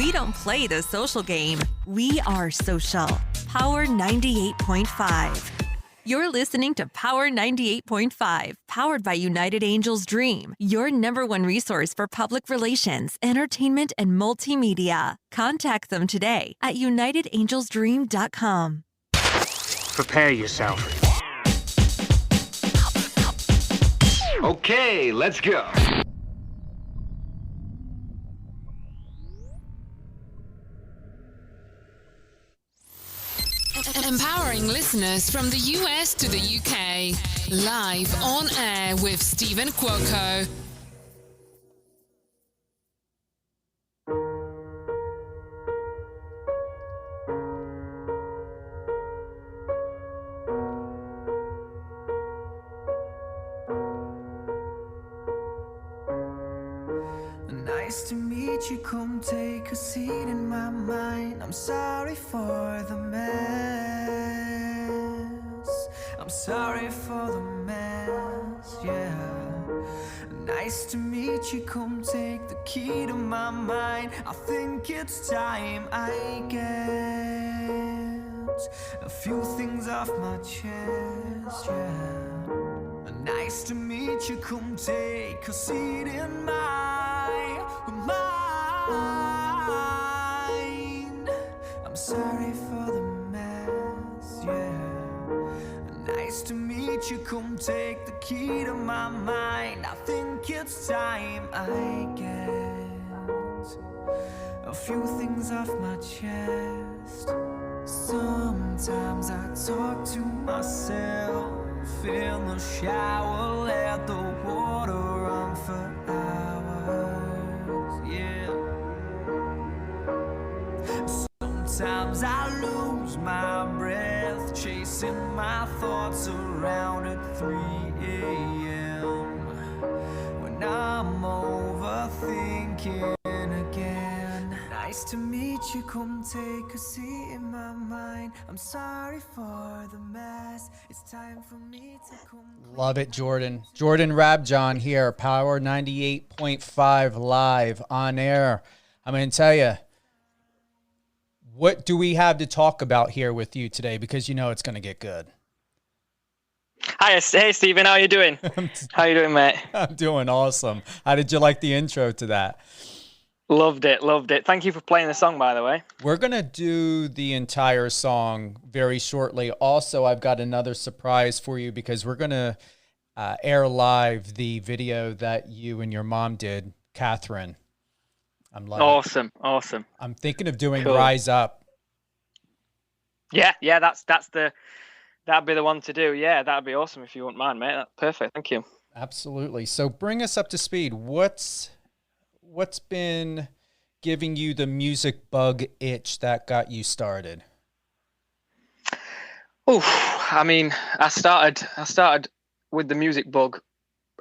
We don't play the social game. We are social. Power 98.5. You're listening to Power 98.5, powered by United Angels Dream, your #1 resource for public relations, entertainment, and multimedia. Contact them today at unitedangelsdream.com. Prepare yourself. Okay, let's go. Empowering listeners from the US to the UK. Live on air with Stephen Cuoco. Nice to meet you, come take a seat in my mind. I'm sorry for the mess. I'm sorry for the mess, yeah. Nice to meet you, come take the key to my mind. I think it's time I get a few things off my chest, yeah. Nice to meet you, come take a seat in my mind. I'm sorry for the mess, yeah. Nice to meet you, come take the key to my mind. I think it's time I get a few things off my chest. Sometimes I talk to myself in the shower, let the water run for hours, yeah. Sometimes I lose my breath, chasing my thoughts around at 3 a.m. when I'm overthinking again. Nice to meet you, come take a seat in my mind. I'm sorry for the mess. It's time for me to come. Love it, Jordan. Jordan Rabjohn here, Power 98.5 live on air. I'm going to tell you, what do we have to talk about here with you today? Because you know it's going to get good. Hi, hey Stephen, how are you doing? How you doing, mate? I'm doing awesome. How did you like the intro to that? Loved it. Thank you for playing the song, by the way. We're going to do the entire song very shortly. Also, I've got another surprise for you because we're going to air live the video that you and your mom did, Catherine. I'm loving Awesome. I'm thinking of doing Cool. Rise Up. Yeah, that'd be the one to do. Yeah, that'd be awesome if you wouldn't mind, mate. That's perfect. Thank you. Absolutely. So bring us up to speed. What's been giving you the music bug itch that got you started? Oh, I mean, I started with the music bug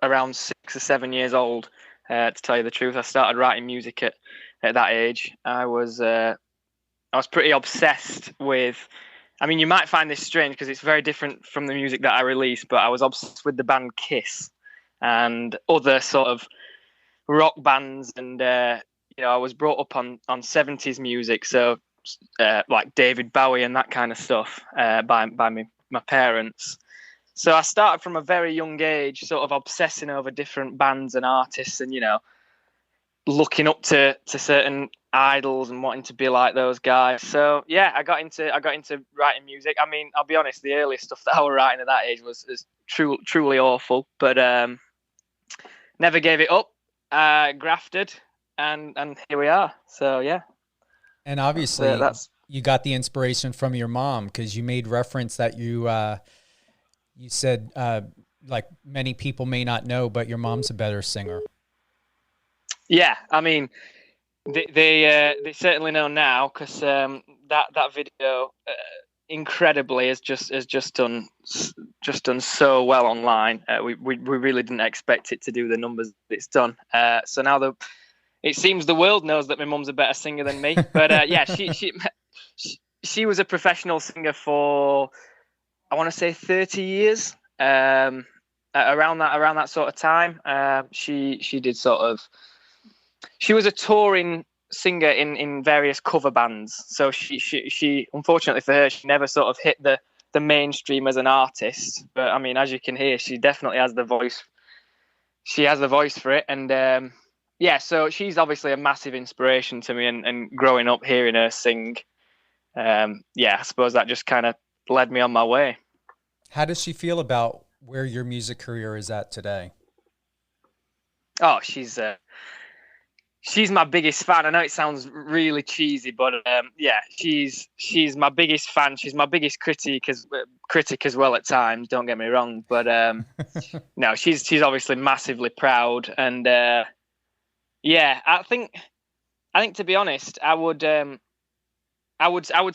around 6 or 7 years old. To tell you the truth, I started writing music at that age. I was pretty obsessed with. I mean, you might find this strange because it's very different from the music that I released, but I was obsessed with the band Kiss and other sort of rock bands, and I was brought up on 70s music, so like David Bowie and that kind of stuff by my parents. So I started from a very young age, sort of obsessing over different bands and artists, and looking up to certain idols and wanting to be like those guys. So yeah, I got into writing music. I mean, I'll be honest, the earliest stuff that I was writing at that age was truly awful, but never gave it up. Grafted, and here we are. So yeah. And obviously, you got the inspiration from your mom, because you made reference that you said, like many people may not know, but your mom's a better singer. Yeah, I mean, they certainly know now, because that video incredibly has just done so well online. We really didn't expect it to do the numbers that it's done. So now it seems the world knows that my mum's a better singer than me. But yeah, she was a professional singer for, I want to say, 30 years. Around that sort of time, she did sort of. She was a touring singer in various cover bands. So she unfortunately for her, she never sort of hit the mainstream as an artist. But I mean, as you can hear, she definitely has the voice. She has the voice for it, and yeah. So she's obviously a massive inspiration to me, and growing up hearing her sing, yeah, I suppose that just kind of led me on my way. How does she feel about where your music career is at today? Oh, she's my biggest fan. I know it sounds really cheesy, but yeah, she's my biggest fan. She's my biggest critic as well at times. Don't get me wrong, but no, she's obviously massively proud, and yeah, I think to be honest, I would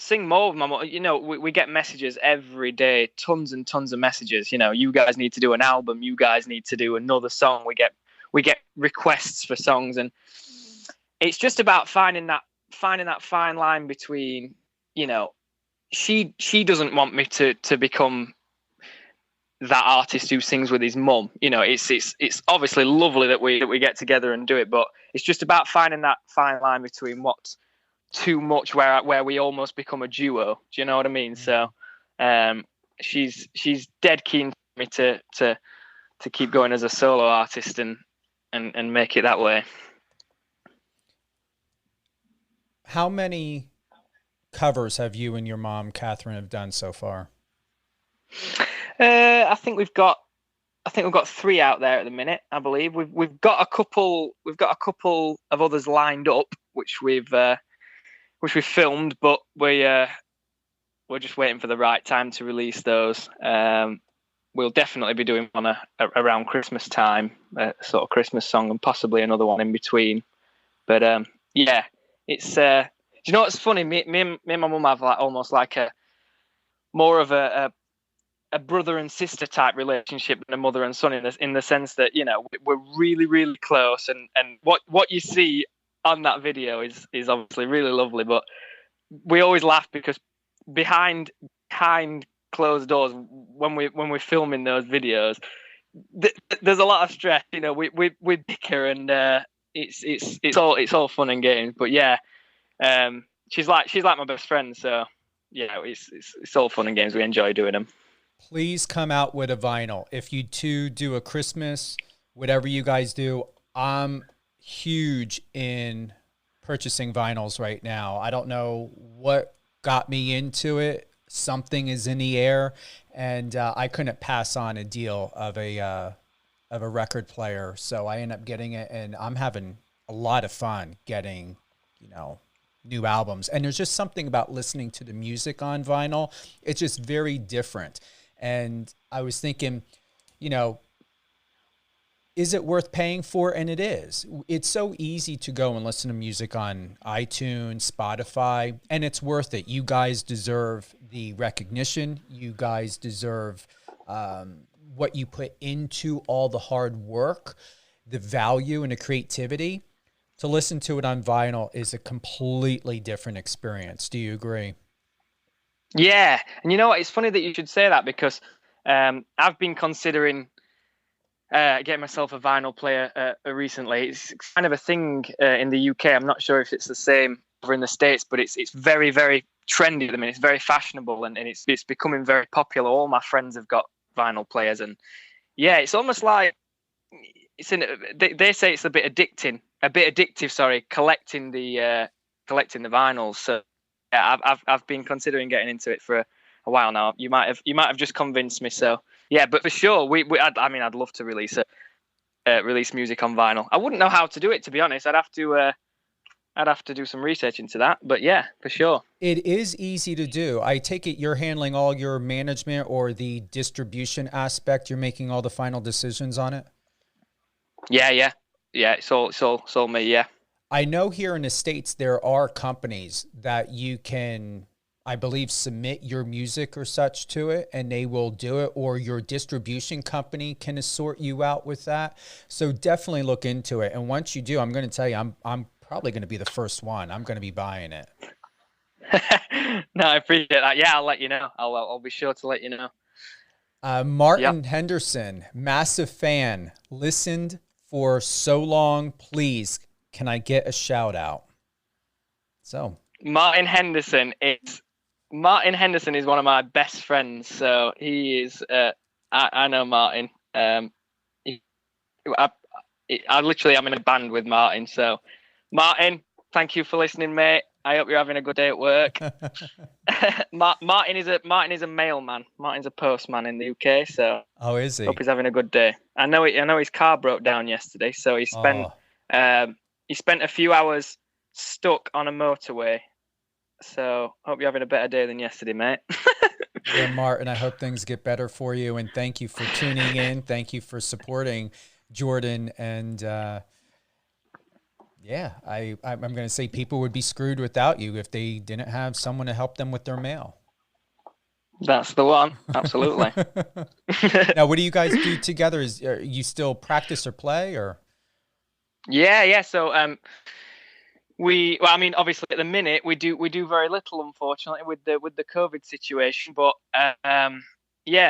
sing more with my mom. You know, we get messages every day, tons and tons of messages. You know, you guys need to do an album. You guys need to do another song. We get requests for songs, and it's just about finding that fine line between, you know, she doesn't want me to become that artist who sings with his mum. You know, it's obviously lovely that we get together and do it, but it's just about finding that fine line between what's too much where we almost become a duo. Do you know what I mean? So she's dead keen for me to keep going as a solo artist and make it that way. How many covers have you and your mom, Catherine, have done so far? I think we've got 3 out there at the minute. I believe we've got a couple of others lined up, which we've filmed, but we're just waiting for the right time to release those. We'll definitely be doing one around Christmas time, a sort of Christmas song, and possibly another one in between. But yeah, it's do you know what's funny? Me and my mum have almost like a more of a brother and sister type relationship than a mother and son in the sense that, you know, we're really, really close, and what you see on that video is obviously really lovely, but we always laugh because behind closed doors, when we're filming those videos, there's a lot of stress. You know, we bicker, and it's all fun and games. But yeah, she's like my best friend, so yeah, it's all fun and games. We enjoy doing them. Please come out with a vinyl. If you two do a Christmas, whatever you guys do, I'm huge in purchasing vinyls right now. I don't know what got me into it. Something is in the air, and I couldn't pass on a deal of a record player, so I end up getting it, and I'm having a lot of fun getting, you know, new albums. And there's just something about listening to the music on vinyl. It's just very different. And I was thinking, you know, is it worth paying for? And it is. It's so easy to go and listen to music on iTunes, Spotify, and it's worth it. You guys deserve the recognition. You guys deserve what you put into all the hard work, the value and the creativity. To listen to it on vinyl is a completely different experience. Do you agree? Yeah. And you know what? It's funny that you should say that, because I've been considering getting myself a vinyl player recently. It's kind of a thing in the UK. I'm not sure if it's the same over in the States, but it's very, very trendy. I mean, it's very fashionable, and it's becoming very popular. All my friends have got vinyl players, and yeah, it's almost like they say it's a bit addictive. Sorry, collecting the vinyls. So yeah, I've been considering getting into it for a while now. You might have just convinced me. So yeah, but for sure, I'd love to release music on vinyl. I wouldn't know how to do it, to be honest. I'd have to do some research into that. But yeah, for sure. It is easy to do. I take it you're handling all your management or the distribution aspect. You're making all the final decisions on it. Yeah. It's all me. Yeah. I know here in the States there are companies that you can, I believe, submit your music or such to it, and they will do it, or your distribution company can sort you out with that. So definitely look into it. And once you do, I'm going to tell you, I'm probably going to be the first one. I'm going to be buying it. No, I appreciate that. Yeah, I'll let you know. I'll be sure to let you know. Martin Henderson, massive fan, listened for so long. Please, can I get a shout out? So Martin Henderson is one of my best friends. So he is. I know Martin. He, I literally am in a band with Martin. So, Martin, thank you for listening, mate. I hope you're having a good day at work. Martin is a mailman. Martin's a postman in the UK. So, oh, is he? hope he's having a good day. I know his car broke down yesterday, so he spent a few hours stuck on a motorway. So, hope you're having a better day than yesterday, mate. Yeah, Martin, I hope things get better for you. And thank you for tuning in. Thank you for supporting Jordan. And I'm going to say people would be screwed without you if they didn't have someone to help them with their mail. That's the one. Absolutely. Now, what do you guys do together? Are you still practice or play or? Yeah. So, obviously at the minute we do very little, unfortunately, with the COVID situation. But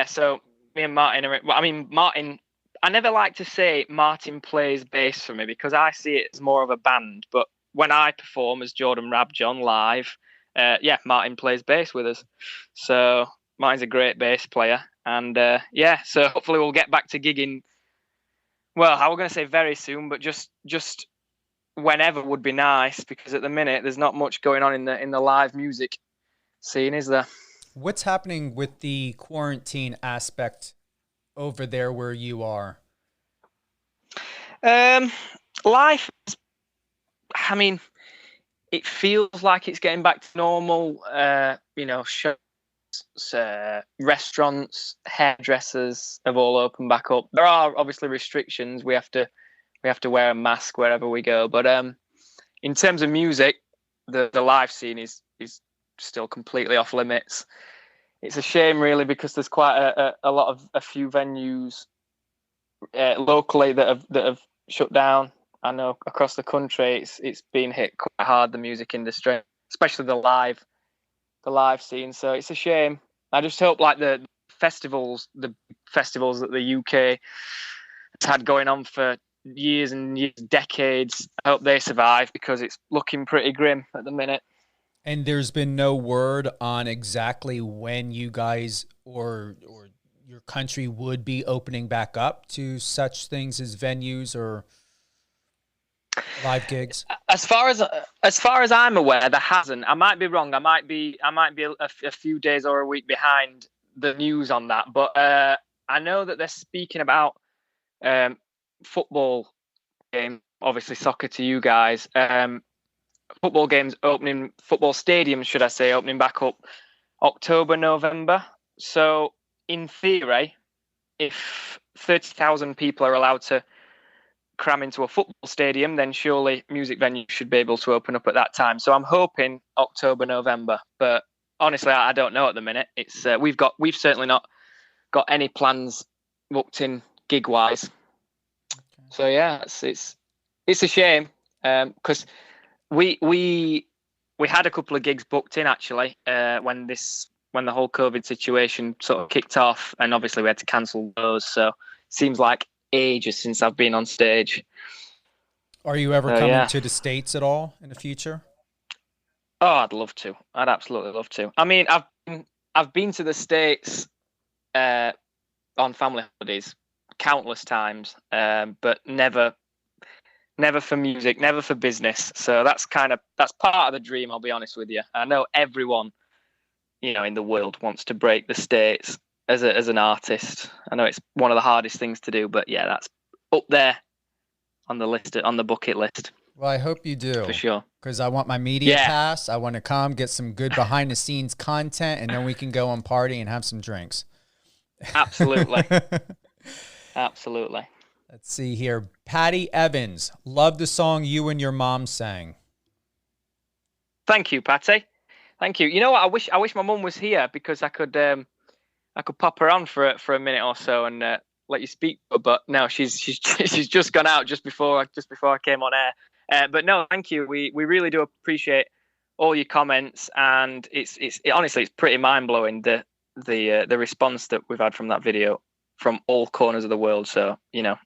so me and Martin Martin. I never like to say Martin plays bass for me because I see it as more of a band. But when I perform as Jordan Rabjohn live, Martin plays bass with us. So Martin's a great bass player, and so hopefully we'll get back to gigging. Well, I was going to say very soon, but just whenever would be nice, because at the minute there's not much going on in the live music scene, is there? What's happening with the quarantine aspect over there where you are? Life, it feels like it's getting back to normal. Shows, restaurants, hairdressers have all opened back up. There are obviously restrictions. We have to wear a mask wherever we go. But in terms of music, the live scene is still completely off limits. It's a shame, really, because there's quite a few venues locally that have shut down. I know across the country it's been hit quite hard, the music industry, especially the live scene. So it's a shame. I just hope like the festivals that the UK has had going on for years and years, decades, I hope they survive, because it's looking pretty grim at the minute. And there's been no word on exactly when you guys or your country would be opening back up to such things as venues or live gigs? As far as I'm aware, there hasn't. I might be wrong. I might be a few days or a week behind the news on that. But I know that they're speaking about football game, obviously soccer to you guys. Football stadiums, should I say, opening back up October, November. So in theory, if 30,000 people are allowed to cram into a football stadium, then surely music venues should be able to open up at that time. So I'm hoping October, November. But honestly, I don't know at the minute. It's we've certainly not got any plans booked in gig wise. Okay. So yeah, it's a shame because we had a couple of gigs booked in actually when the whole COVID situation sort of kicked off, and obviously we had to cancel those. So it seems like ages since I've been on stage. Are you ever coming to the States at all in the future? Oh, I'd love to. I'd absolutely love to. I mean, I've been to the States on family holidays countless times, but never for music, never for business. So that's part of the dream, I'll be honest with you. I know everyone, in the world wants to break the States as an artist. I know it's one of the hardest things to do, but yeah, that's up there on the list, on the bucket list. Well, I hope you do. For sure. Because I want my media pass. I want to come get some good behind the scenes content, and then we can go and party and have some drinks. Absolutely. Absolutely. Let's see here. Patty Evans, love the song you and your mom sang. Thank you, Patty. Thank you. You know what? I wish my mum was here, because I could pop her on for a minute or so and let you speak. But no, she's just gone out just before I came on air. But no, thank you. We really do appreciate all your comments, and honestly it's pretty mind blowing the response that we've had from that video from all corners of the world. So I'd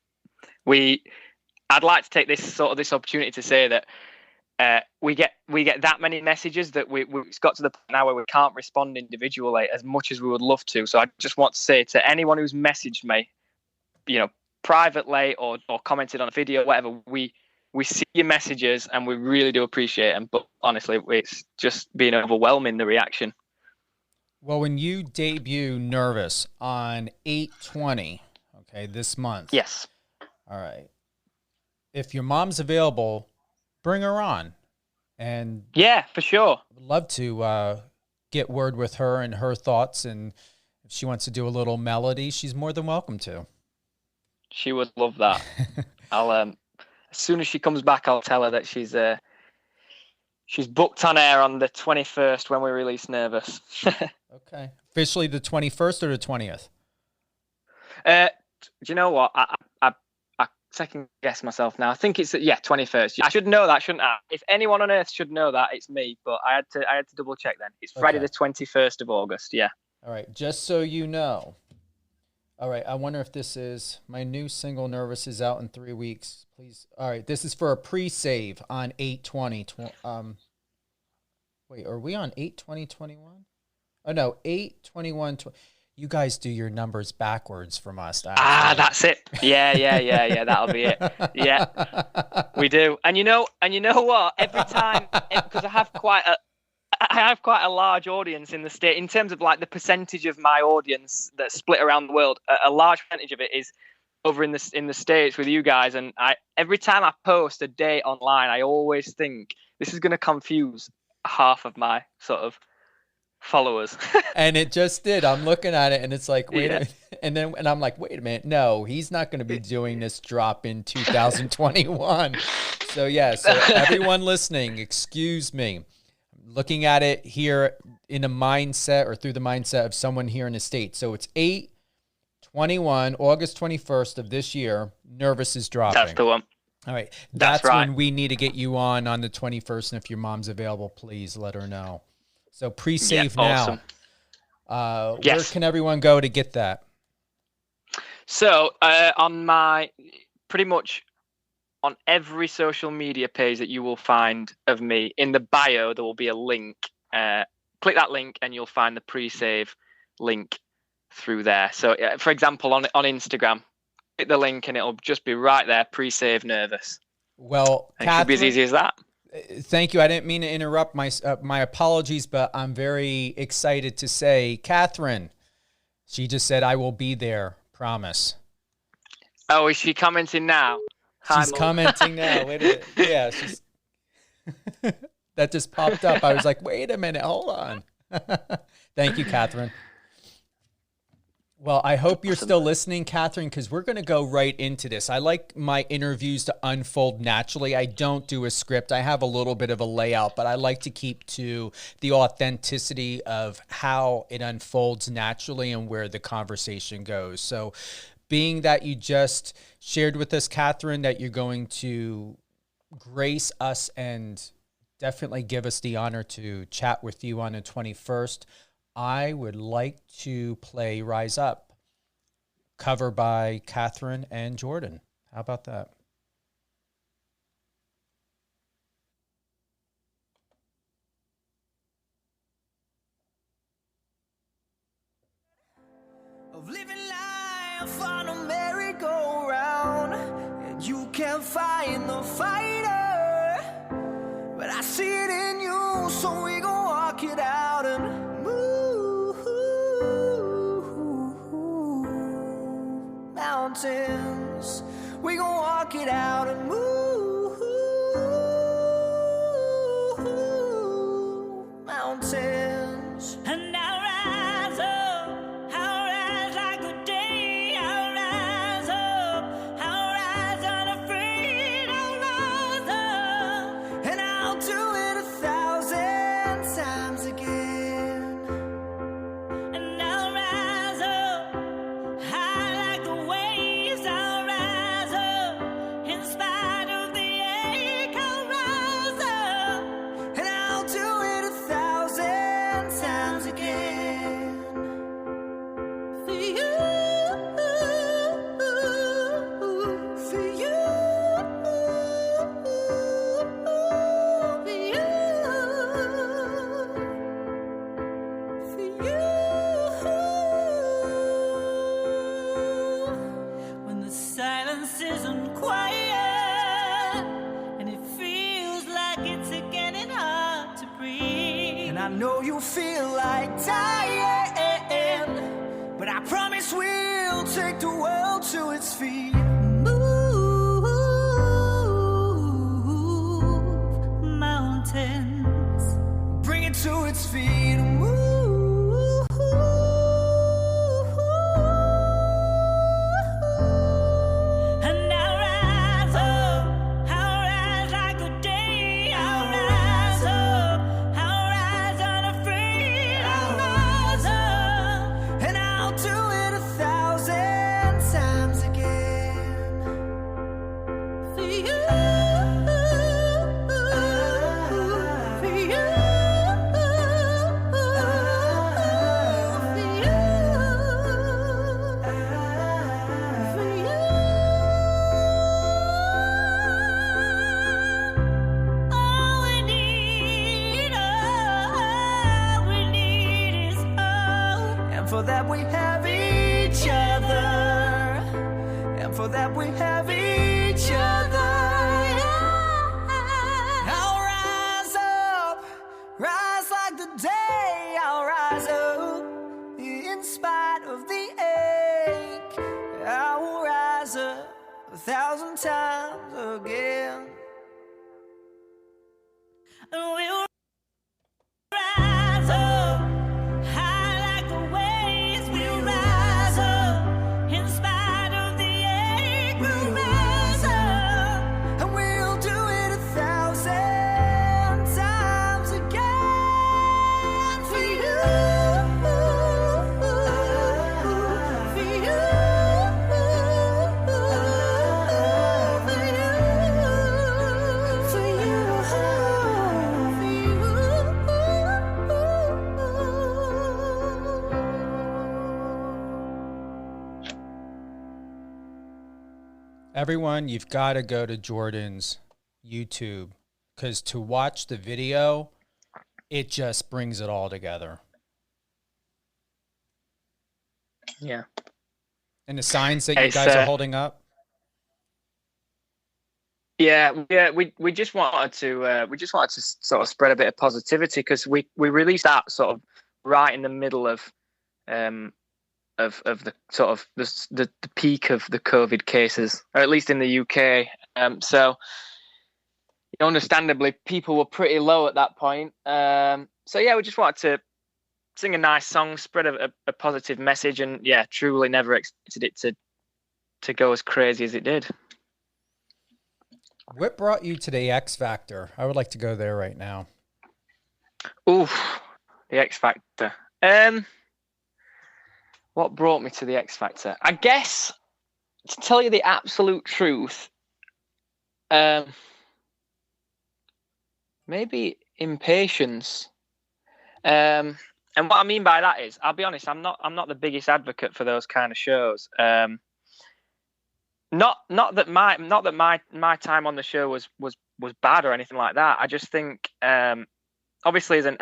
like to take this opportunity to say that we get that many messages that it's got to the point now where we can't respond individually as much as we would love to. So I just want to say to anyone who's messaged me, privately or commented on a video, whatever, we see your messages and we really do appreciate them. But honestly, it's just been overwhelming, the reaction. Well, when you debut Nervous on 8/20, okay, this month. Yes. All right. If your mom's available, bring her on. And yeah, for sure. I'd love to get word with her and her thoughts. And if she wants to do a little melody, she's more than welcome to. She would love that. I'll as soon as she comes back, I'll tell her that she's booked on air on the 21st when we release Nervous. Okay. Officially the 21st or the 20th? Do you know what? I second guess myself now. I think it's 21st. I should know that, shouldn't I? If anyone on earth should know that, it's me. But I had to double check then. It's Friday the 21st of August. Yeah. All right. Just so you know. All right. I wonder if this is my new single. Nervous is out in 3 weeks. Please. All right. This is for a pre-save on 8/20. Wait, are we on 8/20/21? Oh no, 8/21/20. You guys do your numbers backwards from us. Actually. That's it. Yeah. That'll be it. Yeah, we do. And you know what? Every time, because I have quite a large audience in the state in terms of like the percentage of my audience that's split around the world. A large percentage of it is over in the States with you guys. And every time I post a date online, I always think this is going to confuse half of my sort of followers. And it just did. I'm looking at it and it's like, wait a minute. And I'm like, wait a minute. No, he's not going to be doing this drop in 2021. So everyone listening, excuse me. I'm looking at it here in a mindset or through the mindset of someone here in the States. So it's 8/21, August 21st of this year. Nervous is dropping. That's the one. All right. That's right. When we need to get you on the 21st. And if your mom's available, please let her know. So pre-save now. Awesome. Where can everyone go to get that? So on pretty much on every social media page that you will find of me, in the bio, there will be a link. Click that link and you'll find the pre-save link through there. So for example, on Instagram, click the link and it'll just be right there, pre-save Nervous. Well, it should be as easy as that. Thank you. I didn't mean to interrupt. My apologies, but I'm very excited to say, Catherine, she just said, I will be there. Promise. Oh, is she commenting now? She's commenting now. Wait a minute. Yeah, she's that just popped up. I was like, wait a minute. Hold on. Thank you, Catherine. Well, I hope you're still listening, Catherine, because we're going to go right into this. I like my interviews to unfold naturally. I don't do a script. I have a little bit of a layout, but I like to keep to the authenticity of how it unfolds naturally and where the conversation goes. So being that you just shared with us, Catherine, that you're going to grace us and definitely give us the honor to chat with you on the 21st, I would like to play Rise Up, cover by Catherine and Jordan. How about that? Of living life on a merry-go-round, and you can't find the fighter, but I see it in you, so we gon' walk it out and mountains. We gon' walk it out and move mountains. And I'll rise like the day. I'll rise up, I'll rise unafraid. I'll rise up, and I'll do it 1,000 times again. And I'll rise up high like the waves. I'll rise up in spite I know you feel like dying, but I promise we'll take the world to its feet. Move mountains, bring it to its feet. Move. And I'll rise up, I'll rise like the day. I'll rise up, I'll rise unafraid. I'll rise up, and I'll do it 1,000 times again. For you, for you, for you. All we need is hope. And for that we have each other. And for that we have each other. I'll rise up, rise like the day. I'll rise up in spite of the ache. I will rise up 1,000 times again. And we'll rise up high like the waves. We'll rise up in spite of the ache. We'll rise up and we'll do it 1,000 times again. For you, for you, for you, Everyone, you've got to go to Jordan's YouTube, because to watch the video, it just brings it all together. Yeah. And the signs that you guys are holding up. Yeah, we just wanted to sort of spread a bit of positivity, because we released that sort of right in the middle of the sort of the peak of the COVID cases, or at least in the UK. So understandably, people were pretty low at that point. So yeah, we just wanted to sing a nice song, spread a positive message, and yeah, truly never expected it to go as crazy as it did. What brought you to the X Factor? I would like to go there right now. Oof, the X Factor. What brought me to the X Factor? I guess, to tell you the absolute truth, maybe impatience. And what I mean by that is, I'll be honest, I'm not the biggest advocate for those kind of shows. Not that my time on the show was bad or anything like that. I just think, obviously, as an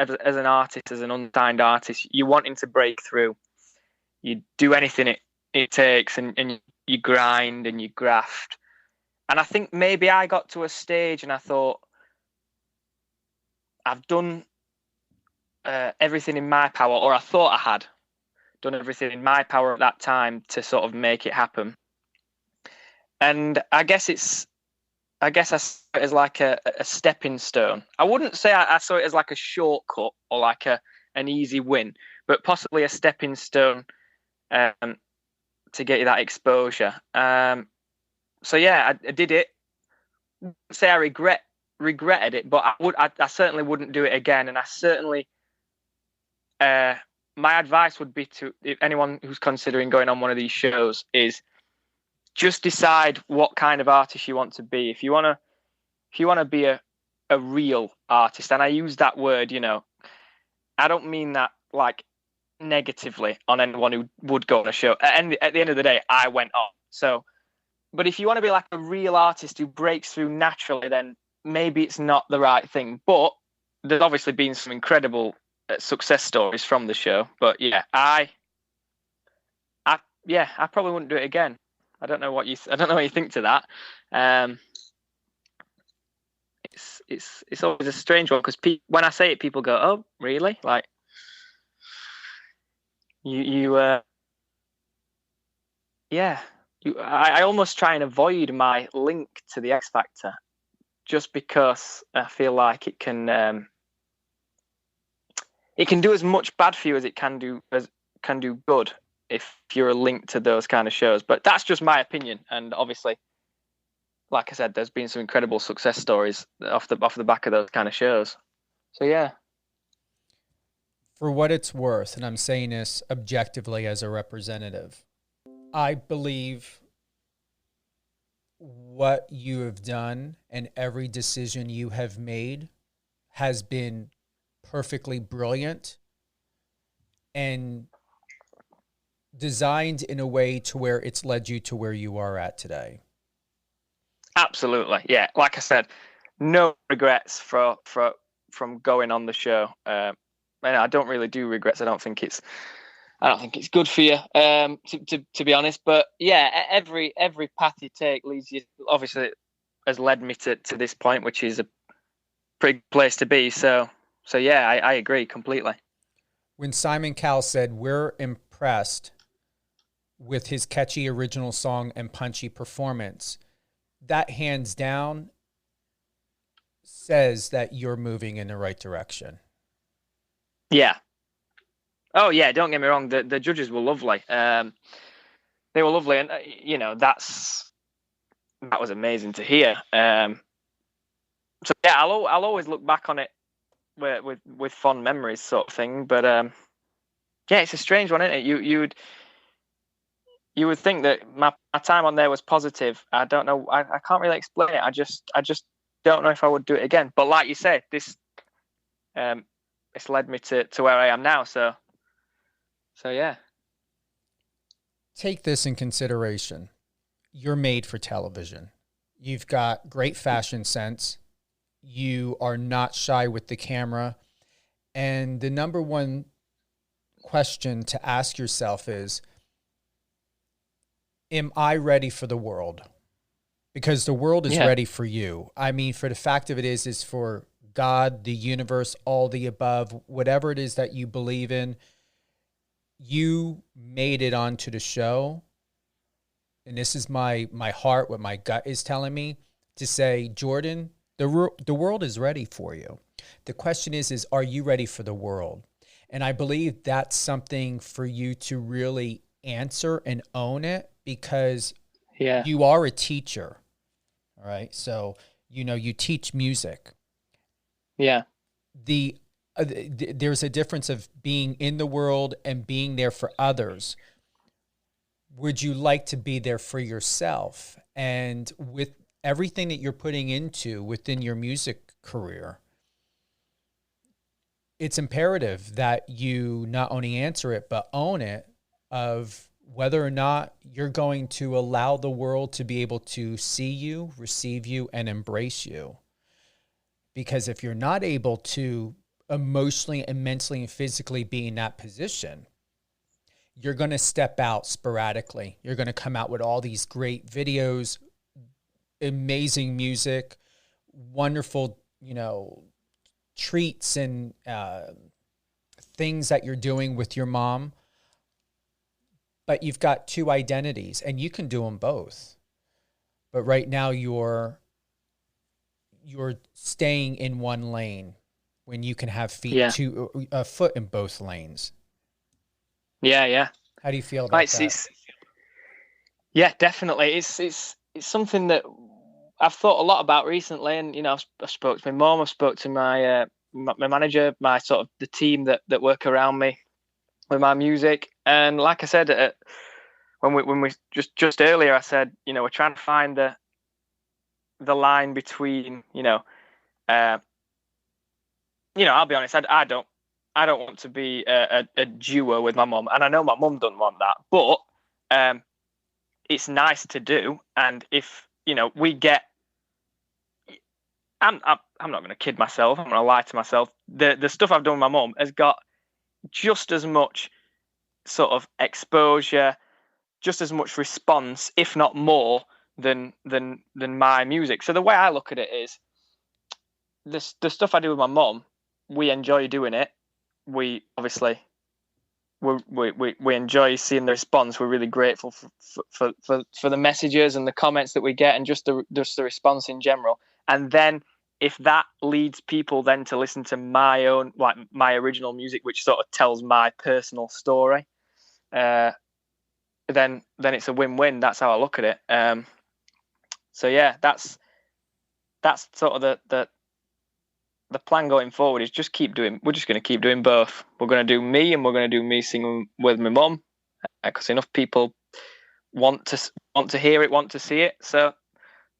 artist, as an unsigned artist, you're wanting to break through. You do anything it takes, and you grind and you graft. And I think maybe I got to a stage and I thought, I've done everything in my power, or I thought I had done everything in my power at that time to sort of make it happen. And I guess I saw it as like a stepping stone. I wouldn't say I saw it as like a shortcut or like an easy win, but possibly a stepping stone to get you that exposure. So yeah, I did it. Say I regretted it, but I certainly wouldn't do it again. And I certainly, my advice would be to anyone who's considering going on one of these shows is just decide what kind of artist you want to be. If you want to be a real artist, and I use that word, I don't mean that like negatively on anyone who would go on a show. And at the end of the day, I went on. So, but if you want to be like a real artist who breaks through naturally, then maybe it's not the right thing. But there's obviously been some incredible success stories from the show. But yeah, I probably wouldn't do it again. I don't know what you think to that. It's always a strange one because when I say it, people go, "Oh, really?" Like yeah. I almost try and avoid my link to the X Factor just because I feel like it can do as much bad for you as it can do good if you're linked to those kind of shows. But that's just my opinion, and obviously, like I said, there's been some incredible success stories off the back of those kind of shows. So yeah. For what it's worth, and I'm saying this objectively as a representative, I believe what you have done and every decision you have made has been perfectly brilliant and designed in a way to where it's led you to where you are at today. Absolutely. Yeah. Like I said, no regrets from going on the show. And I don't really do regrets. I don't think it's good for you, to be honest. But yeah, every path you take leads you. Obviously, has led me to this point, which is a pretty good place to be. So yeah, I agree completely. When Simon Cowell said, "We're impressed with his catchy original song and punchy performance," that hands down says that you're moving in the right direction. Yeah. Oh yeah, don't get me wrong. The judges were lovely. They were lovely, and that was amazing to hear. So yeah, I'll always look back on it with fond memories, sort of thing. But yeah, it's a strange one, isn't it? You would think that my time on there was positive. I don't know. I can't really explain it. I just don't know if I would do it again. But like you said, this it's led me to where I am now. So yeah. Take this in consideration. You're made for television. You've got great fashion sense. You are not shy with the camera. And the number one question to ask yourself is, am I ready for the world? Because the world is ready for you. I mean, for the fact of it is for God, the universe, all the above, whatever it is that you believe in, you made it onto the show. And this is my heart, what my gut is telling me, to say, Jordan, the world is ready for you. The question is are you ready for the world? And I believe that's something for you to really answer and own it, because you are a teacher. All right. So, you teach music. Yeah. There's a difference of being in the world and being there for others. Would you like to be there for yourself? And with everything that you're putting into within your music career, it's imperative that you not only answer it, but own it, of whether or not you're going to allow the world to be able to see you, receive you, and embrace you. Because if you're not able to emotionally and mentally and physically be in that position, you're going to step out sporadically. You're going to come out with all these great videos, amazing music, wonderful, treats and things that you're doing with your mom. But you've got two identities, and you can do them both. But right now you're staying in one lane when you can have a foot in both lanes. Yeah. How do you feel about that? Yeah, definitely. It's something that I've thought a lot about recently, and I spoke to my mom, I spoke to my manager, my sort of the team that work around me with my music, and like I said, when we just earlier, I said, we're trying to find the line between, I'll be honest, I don't want to be a duo with my mum, and I know my mum doesn't want that, but it's nice to do. And if we get, I'm not going to kid myself, I'm going to lie to myself. The stuff I've done with my mum has got just as much sort of exposure, just as much response, if not more, than my music. So the way I look at it is, the stuff I do with my mum, we enjoy doing it. We obviously we enjoy seeing the response. We're really grateful for the messages and the comments that we get, and just the response in general. And then if that leads people then to listen to my original music, which sort of tells my personal story, then it's a win-win. That's how I look at it. So yeah, that's sort of the plan going forward is just keep doing. We're just going to keep doing both. We're going to do me, and we're going to do me singing with my mum, because enough people want to hear it, want to see it. So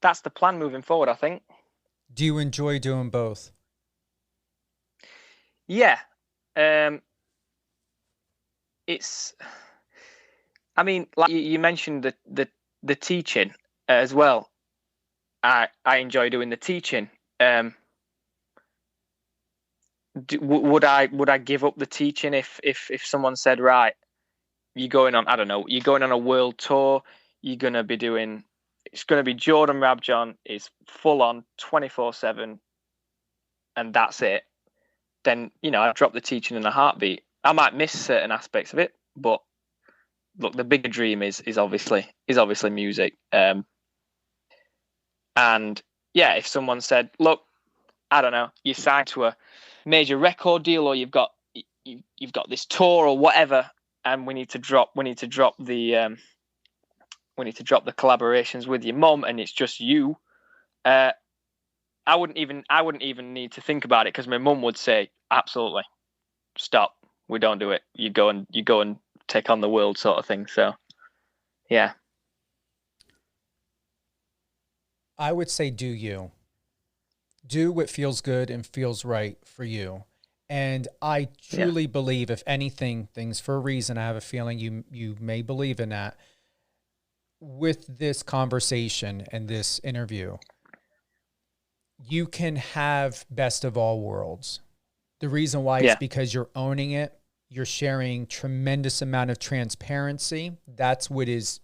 that's the plan moving forward, I think. Do you enjoy doing both? Yeah. It's. I mean, like you mentioned the teaching as well. I enjoy doing the teaching. Would I give up the teaching if someone said, right, you're going on, I don't know, you're going on a world tour, you're going to be doing, it's going to be Jordan Rabjohn is full on 24/7 and that's it, then, I'd drop the teaching in a heartbeat. I might miss certain aspects of it, but look, the bigger dream is obviously music. And yeah, if someone said, look, I don't know, you signed to a major record deal, or you've got this tour or whatever, and we need to drop the collaborations with your mum, and it's just you. I wouldn't even need to think about it, because my mum would say, absolutely, stop, we don't do it. You go and take on the world, sort of thing. So, yeah. I would say do you. Do what feels good and feels right for you. And I truly believe, if anything, things for a reason. I have a feeling you may believe in that. With this conversation and this interview, you can have best of all worlds. The reason why is because you're owning it. You're sharing tremendous amount of transparency. That's what is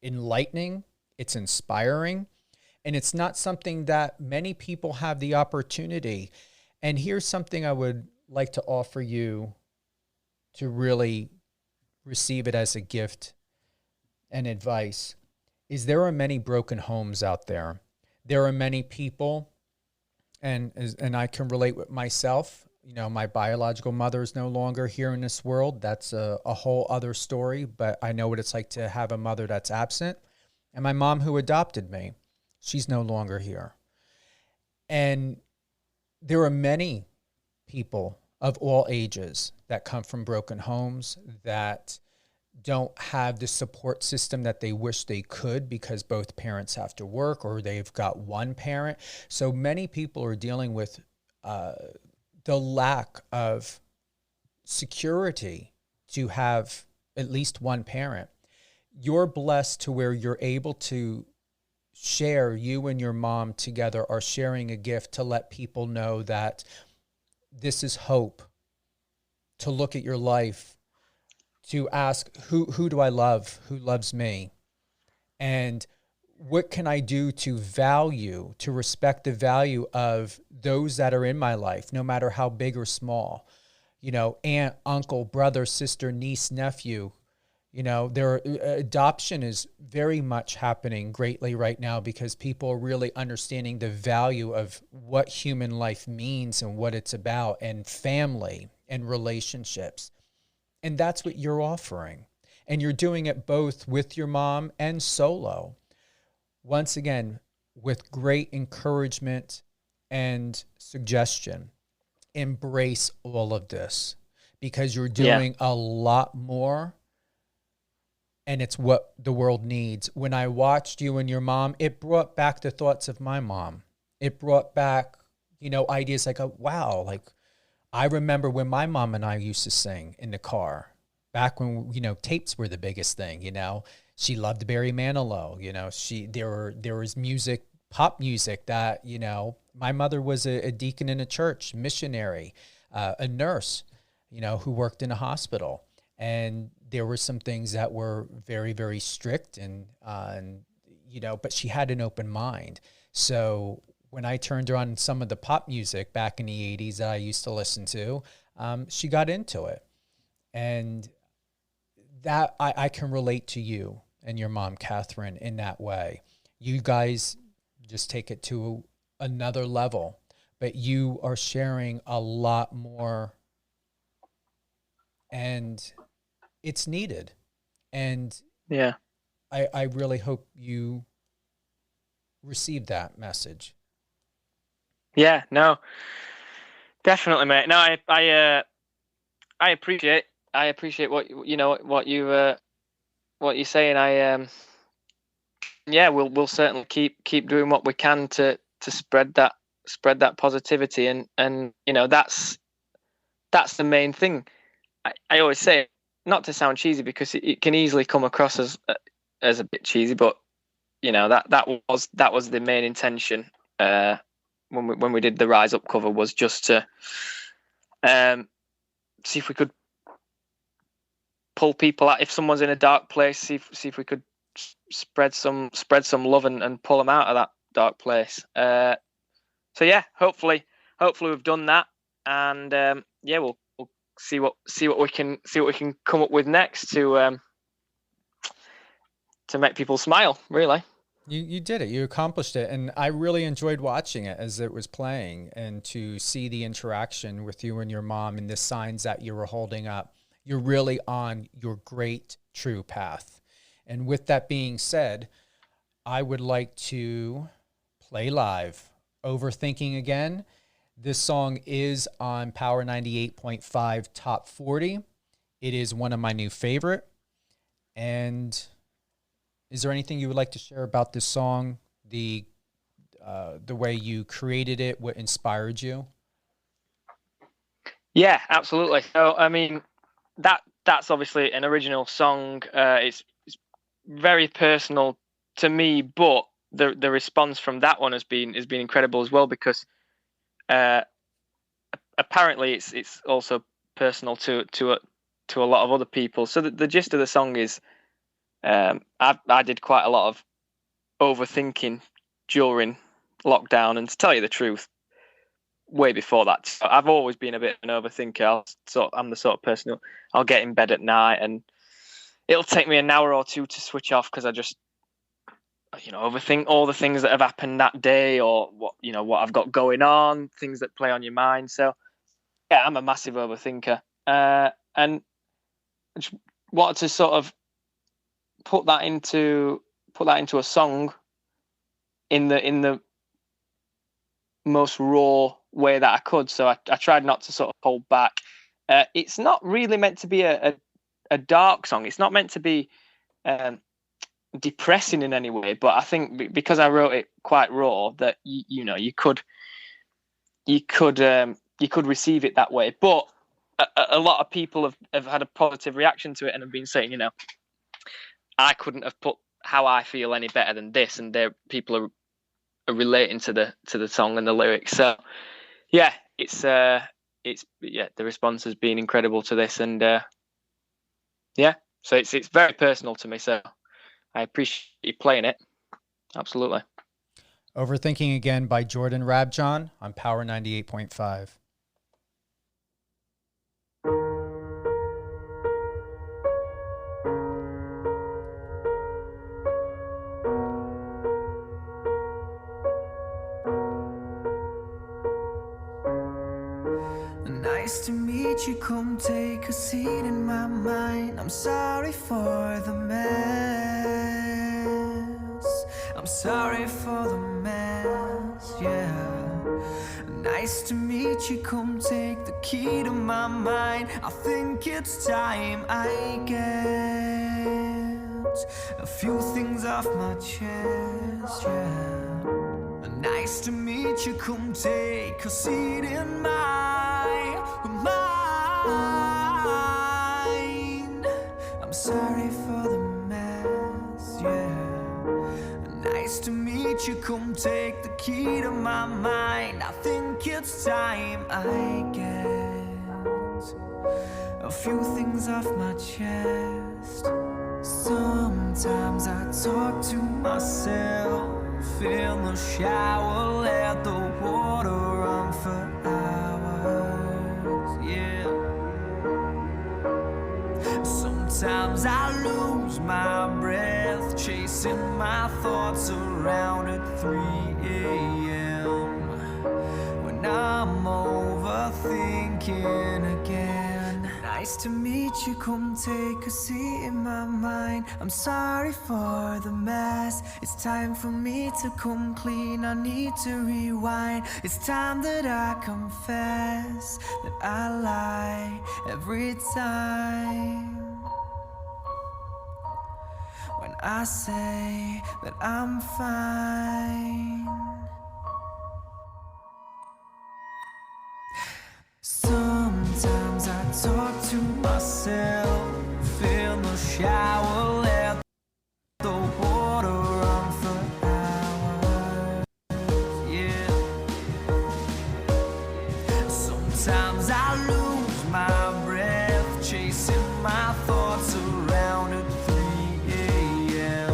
enlightening. It's inspiring. And it's not something that many people have the opportunity. And here's something I would like to offer you to really receive it as a gift and advice, is there are many broken homes out there. There are many people, and I can relate with myself. My biological mother is no longer here in this world. That's a whole other story, but I know what it's like to have a mother that's absent. And my mom, who adopted me, she's no longer here. And there are many people of all ages that come from broken homes that don't have the support system that they wish they could, because both parents have to work, or they've got one parent. So many people are dealing with the lack of security to have at least one parent. You're blessed to where you're able to share, you and your mom together are sharing a gift to let people know that this is hope, to look at your life, to ask, who do I love? Who loves me? And what can I do to respect the value of those that are in my life, no matter how big or small? Aunt, uncle, brother, sister, niece, nephew. Their adoption is very much happening greatly right now, because people are really understanding the value of what human life means and what it's about, and family and relationships. And that's what you're offering. And you're doing it both with your mom and solo. Once again, with great encouragement and suggestion, embrace all of this, because you're doing a lot more. And it's what the world needs. When I watched you and your mom, it brought back the thoughts of my mom. It brought back, ideas like, wow, like I remember when my mom and I used to sing in the car, back when, tapes were the biggest thing. She loved Barry Manilow. There was music, pop music that, my mother was a deacon in a church, missionary, a nurse, who worked in a hospital. And there were some things that were very, very strict, and but she had an open mind. So when I turned her on some of the pop music back in the 80s that I used to listen to, she got into it. And that I can relate to you and your mom, Catherine, in that way. You guys just take it to another level, but you are sharing a lot more, and it's needed. And Yeah. I really hope you receive that message. Yeah, no, definitely, mate. No, I appreciate what what you're saying. Yeah, we'll certainly keep doing what we can to spread that positivity, and that's the main thing. I always say, not to sound cheesy, because it can easily come across as a bit cheesy, but that was the main intention when we did the Rise Up cover, was just to see if we could pull people out. If someone's in a dark place, see if we could spread some love and pull them out of that dark place. So yeah, hopefully we've done that, and yeah, we'll see what we can come up with next to make people smile. Really. You did it. You accomplished it. And I really enjoyed watching it as it was playing, and to see the interaction with you and your mom and the signs that you were holding up. You're really on your great true path. And with that being said, I would like to play live Overthinking Again. This song is on Power 98.5 Top 40. It is one of my new favorite. And is there anything you would like to share about this song, the way you created it, what inspired you? Yeah, absolutely. So, I mean, that's obviously an original song. It's very personal to me, but the response from that one has been incredible as well, because apparently it's also personal to a lot of other people. So the gist of the song is, I did quite a lot of overthinking during lockdown, and to tell you the truth, way before that. So I've always been a bit of an overthinker. I'm the sort of person I'll get in bed at night, and it'll take me an hour or two to switch off, because I just overthink all the things that have happened that day, or what I've got going on, things that play on your mind. So yeah, I'm a massive overthinker, and I just wanted to sort of put that into a song in the most raw way that I could. So I tried not to sort of hold back. It's not really meant to be a dark song. It's not meant to be depressing in any way. But I think because I wrote it quite raw, that you could receive it that way. But a lot of people have had a positive reaction to it, and have been saying, I couldn't have put how I feel any better than this, and people are relating to the song and the lyrics. So yeah, the response has been incredible to this, and yeah, so it's very personal to me. So I appreciate you playing it. Absolutely. Overthinking Again by Jordan Rabjohn on Power 98.5. Nice to meet you, come take a seat in my mind. I'm sorry for the mess. I'm sorry for the mess, yeah. Nice to meet you, come take the key to my mind. I think it's time I get a few things off my chest, yeah. Nice to meet you, come take a seat in my mind. I'm sorry for the mess, yeah. Nice to meet you, come take the key to my mind. I think it's time I get a few things off my chest. Sometimes I talk to myself, fill the shower, let the water run for hours, yeah. Sometimes I lose my breath, chasing my thoughts around at 3 a.m. when I'm overthinking again. Nice to meet you, come take a seat in my mind. I'm sorry for the mess, it's time for me to come clean. I need to rewind, it's time that I confess that I lie every time when I say that I'm fine. Sometimes I talk to myself, fill the shower, let the water run for hours, yeah. Sometimes I lose my breath, chasing my thoughts around at 3 a.m.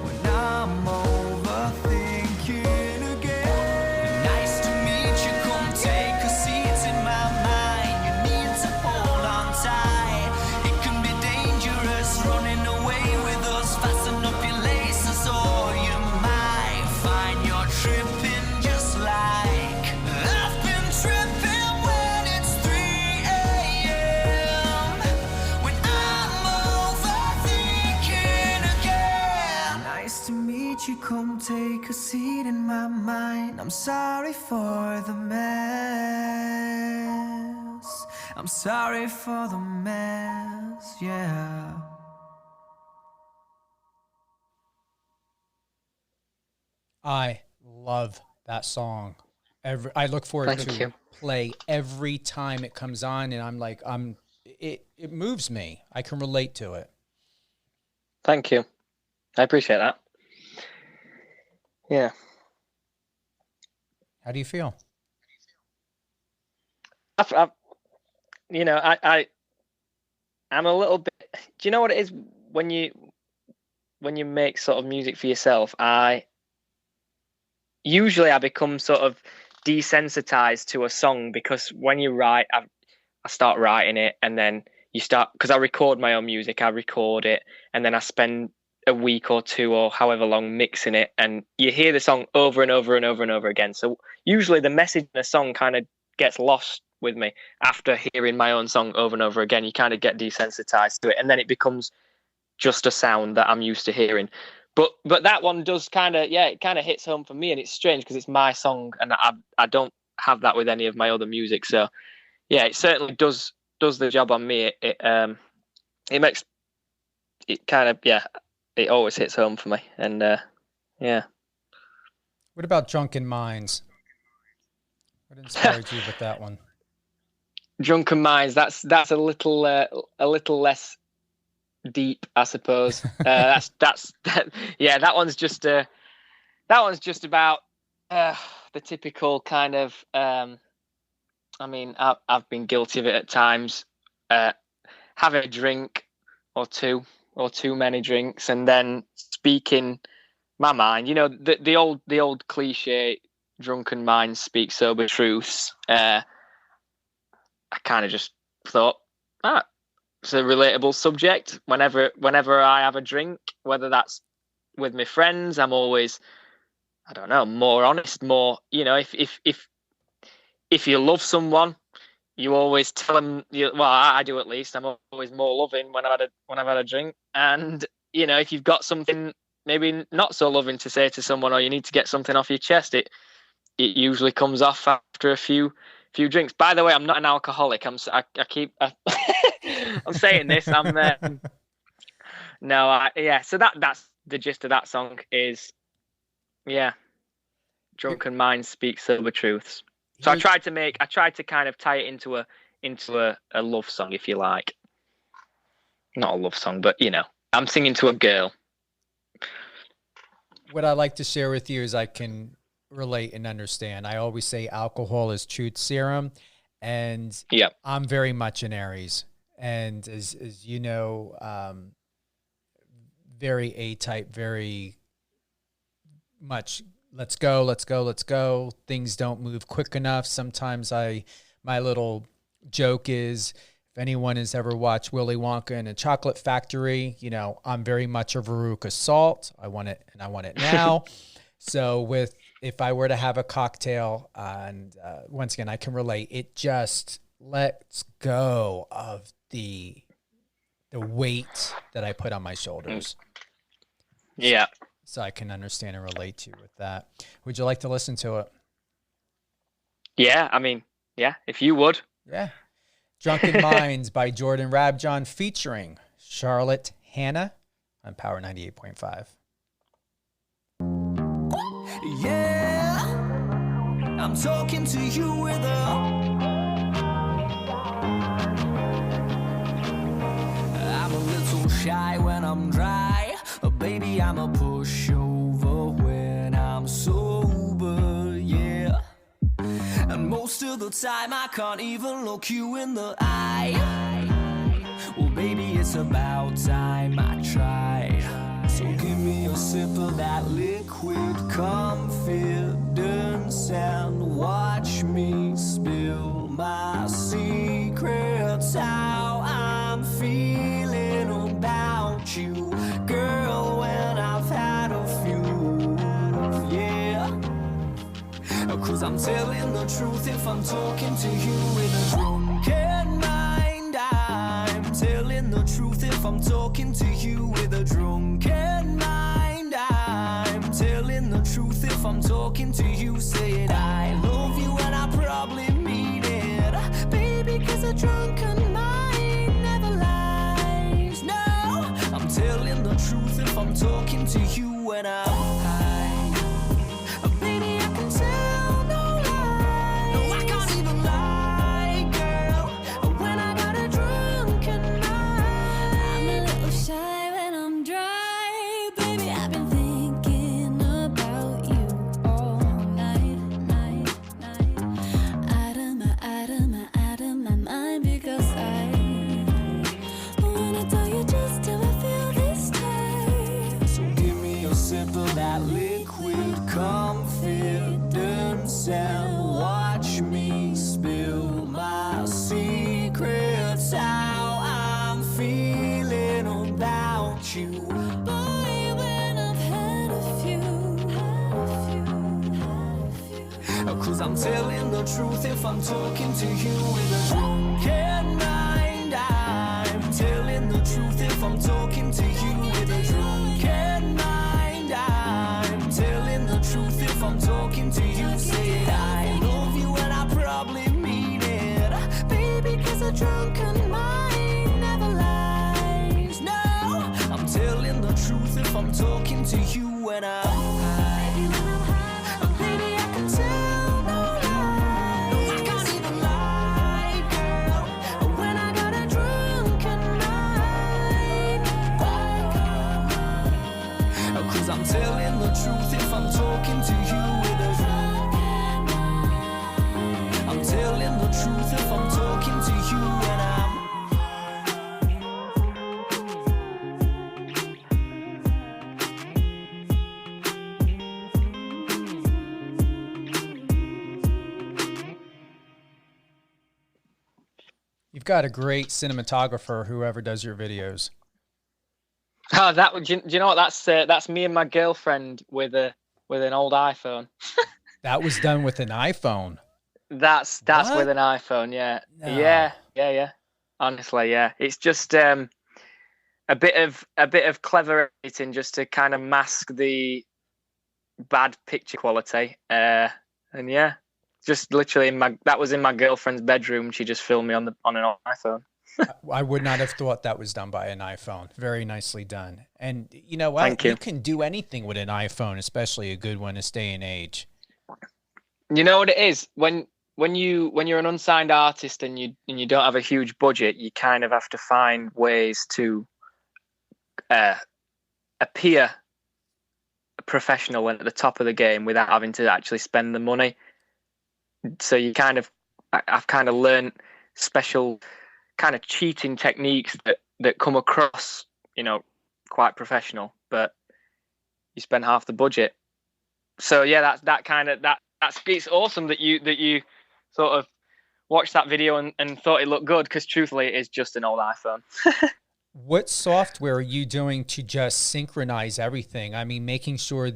when I'm overthinking again. Nice to meet you, come take a seat in my mind. You need to hold on tight, it can be dangerous running away with us. Fasten up your laces or you might find you're tripping just like I've been tripping when it's 3 a.m. when I'm overthinking again. Nice to meet you, come take a seat in my mind. I'm sorry for the mess, I'm sorry for the mess, yeah. I love that song. I look forward Thank to you. play every time it comes on, and I'm like, it moves me. I can relate to it. Thank you. I appreciate that. Yeah. How do you feel? I've I'm a little bit. Do you know what it is when you make sort of music for yourself? I become sort of desensitized to a song because when you write, I start writing it, and then because I record my own music, I record it, and then I spend a week or two or however long mixing it, and you hear the song over and over and over and over again. So usually the message in the song kind of gets lost with me after hearing my own song over and over again. You kind of get desensitized to it, and then it becomes just a sound that I'm used to hearing. But that one does kind of, it kind of hits home for me, and it's strange because it's my song, and I don't have that with any of my other music. So yeah, it certainly does the job on me. It makes it kind of, it always hits home for me, and yeah. What about Drunken Minds? What inspired you with that one? Drunken Minds. That's a little less deep, I suppose. That one's just about the typical kind of. I mean, I've been guilty of it at times. Having a drink or too many drinks, and then speaking my mind. You know, the old cliche, drunken minds speak sober truths. I kind of just thought, it's a relatable subject. Whenever I have a drink, whether that's with my friends, I'm always, I don't know, more honest, more, you know, if you love someone, you always tell them. Well, I do at least. I'm always more loving when I've had a drink. And you know, if you've got something maybe not so loving to say to someone, or you need to get something off your chest, it usually comes off after a few drinks. By the way, I'm not an alcoholic. I'm saying this. So that's the gist of that song. Is drunken minds speak sober truths. So I tried to kind of tie it into a love song, if you like. Not a love song, but you know, I'm singing to a girl. What I like to share with you is I can relate and understand. I always say alcohol is truth serum, and I'm very much an Aries, and as you know, very A-type, very much let's go, let's go, let's go. Things don't move quick enough. Sometimes my little joke is, if anyone has ever watched Willy Wonka in a Chocolate Factory, you know, I'm very much a Veruca Salt. I want it, and I want it now. So if I were to have a cocktail, and once again, I can relate, it just lets go of the weight that I put on my shoulders. Yeah. So I can understand and relate to you with that. Would you like to listen to it? Yeah, I mean, yeah, if you would. Yeah. Drunken Minds by Jordan Rabjohn featuring Charlotte Hannah on Power 98.5. Yeah, I'm talking to you with I'm a little shy when I'm dry, but baby, I'm a pushover when I'm sober, yeah. And most of the time I can't even look you in the eye. Well, baby, it's about time I tried. So give me a sip of that liquid confidence and watch me spill my secrets. How I'm feeling about you, girl, when I've had a few, yeah. 'Cause I'm telling the truth if I'm talking to you with a drunken mind. I'm telling the truth if I'm talking to you with a drunken mind. I'm telling the truth if I'm talking to you, saying I love you and I probably mean it, baby, 'cause a drunken mind never lies. No, I'm telling the truth if I'm talking to you when I'm high. Baby, I can tell no lie. No, I can't even lie, girl, when I got a drunken mind. I'm a little shy when I'm dry. Baby, I've been thinking about you all night. Out of my mind, because I wanna tell you just how I feel this time. So give me a sip of that liquid confidence and watch me spill my secrets. How I'm feeling about you, boy, when I've had a few. 'Cause I'm telling the truth if I'm talking to you with a drunken mind. I'm telling the truth if I'm talking to you with a drunken mind. I'm telling the truth if I'm talking to you, saying I love you and I probably mean it, baby, 'cause a drunken mind never lies. No, I'm telling the truth if I'm talking to you when I'm high. Baby, I can tell no lie. No, I can't even lie, girl, when I got a drunken mind. 'Cause I'm telling the truth if I'm talking to you with a drunken mind. I'm telling the truth if I'm talking to you when I'm. You've got a great cinematographer, whoever does your videos. Oh, do you know what? That's me and my girlfriend with an old iPhone. That was done with an iPhone. That's What? with an iPhone, yeah. No. Yeah. Honestly, yeah. It's just a bit of clever editing just to kind of mask the bad picture quality. And yeah, just literally that was in my girlfriend's bedroom. She just filmed me on an iPhone. I would not have thought that was done by an iPhone. Very nicely done. And you know what? Thank you. You can do anything with an iPhone, especially a good one this day and age. You know what it is? When you're an unsigned artist and you don't have a huge budget, you kind of have to find ways to appear professional and at the top of the game without having to actually spend the money. So I've kind of learned special kind of cheating techniques that come across, quite professional, but you spend half the budget So yeah, that's it's awesome that you sort of watched that video and thought it looked good, because truthfully, it is just an old iPhone. What software are you doing to just synchronize everything? I mean, making sure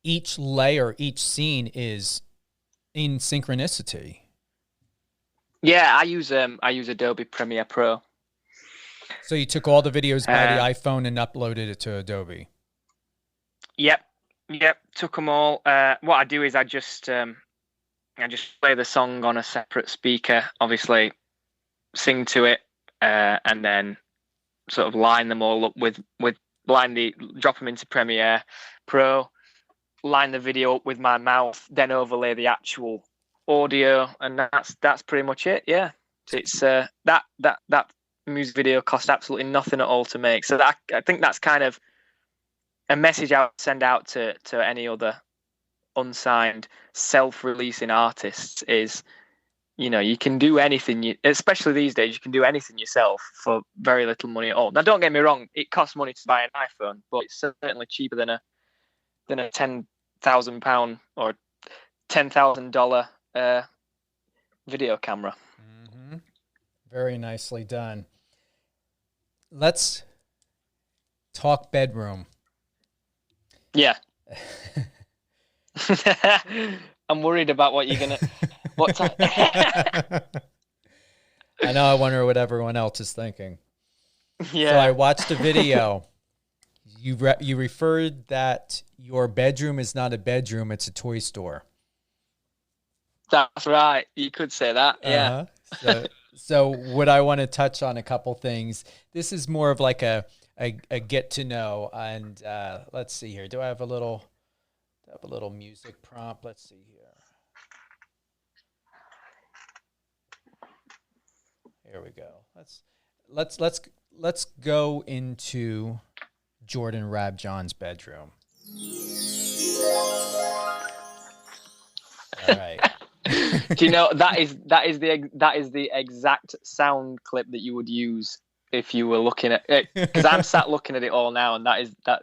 each layer, each scene is in synchronicity. Yeah, I use Adobe Premiere Pro. So you took all the videos by the iPhone and uploaded it to Adobe. Yep, took them all. What I do is I just play the song on a separate speaker, obviously sing to it, and then sort of line them all up drop them into Premiere Pro, line the video up with my mouth, then overlay the actual audio, and that's pretty much it. Yeah, it's that music video cost absolutely nothing at all to make. So I think that's kind of a message I would send out to any other unsigned self-releasing artists is, you can do anything, especially these days, you can do anything yourself for very little money at all. Now, don't get me wrong, it costs money to buy an iPhone, but it's certainly cheaper than a £10,000 or $10,000 video camera. Mm-hmm. Very nicely done. Let's talk bedroom. Yeah. I'm worried about what you're gonna. What time? I know. I wonder what everyone else is thinking. Yeah. So I watched a video. You referred that your bedroom is not a bedroom; it's a toy store. That's right. You could say that. Yeah. So what I want to touch on a couple things. This is more of like a get to know, and let's see here. Do I have a little music prompt? Let's see here. Here we go. Let's go into Jordan Rabjohn's bedroom. All right. Do you know that is the exact sound clip that you would use if you were looking at it? Because I'm sat looking at it all now, and that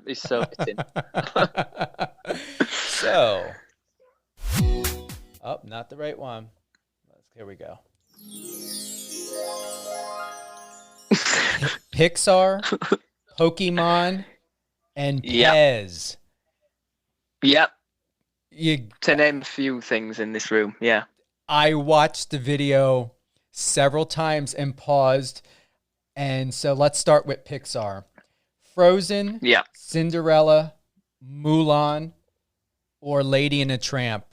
is so fitting. So, not the right one. Here we go. Pixar, Pokemon, and Pez. Yep. To name a few things in this room, yeah. I watched the video several times and paused. And so let's start with Pixar. Frozen, Cinderella, Mulan, or Lady and the Tramp.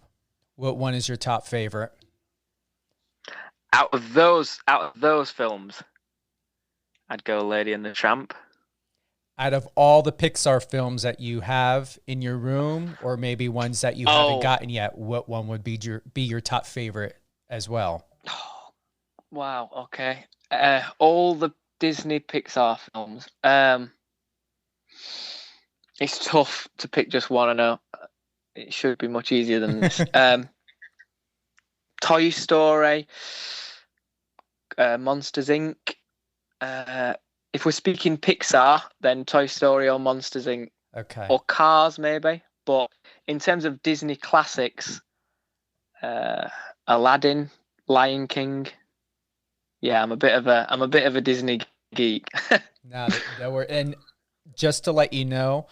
What one is your top favorite? Out of those films, I'd go Lady and the Tramp. Out of all the Pixar films that you have in your room, or maybe ones that you haven't gotten yet, what one would be your top favorite as well? Oh, wow. Okay. All the Disney Pixar films. It's tough to pick just one. I know it should be much easier than this. Toy Story, Monsters Inc. If we're speaking Pixar, then Toy Story or Monsters Inc. Okay. Or Cars maybe. But in terms of Disney classics, Aladdin, Lion King. Yeah, I'm a bit of a Disney geek. And just to let you know,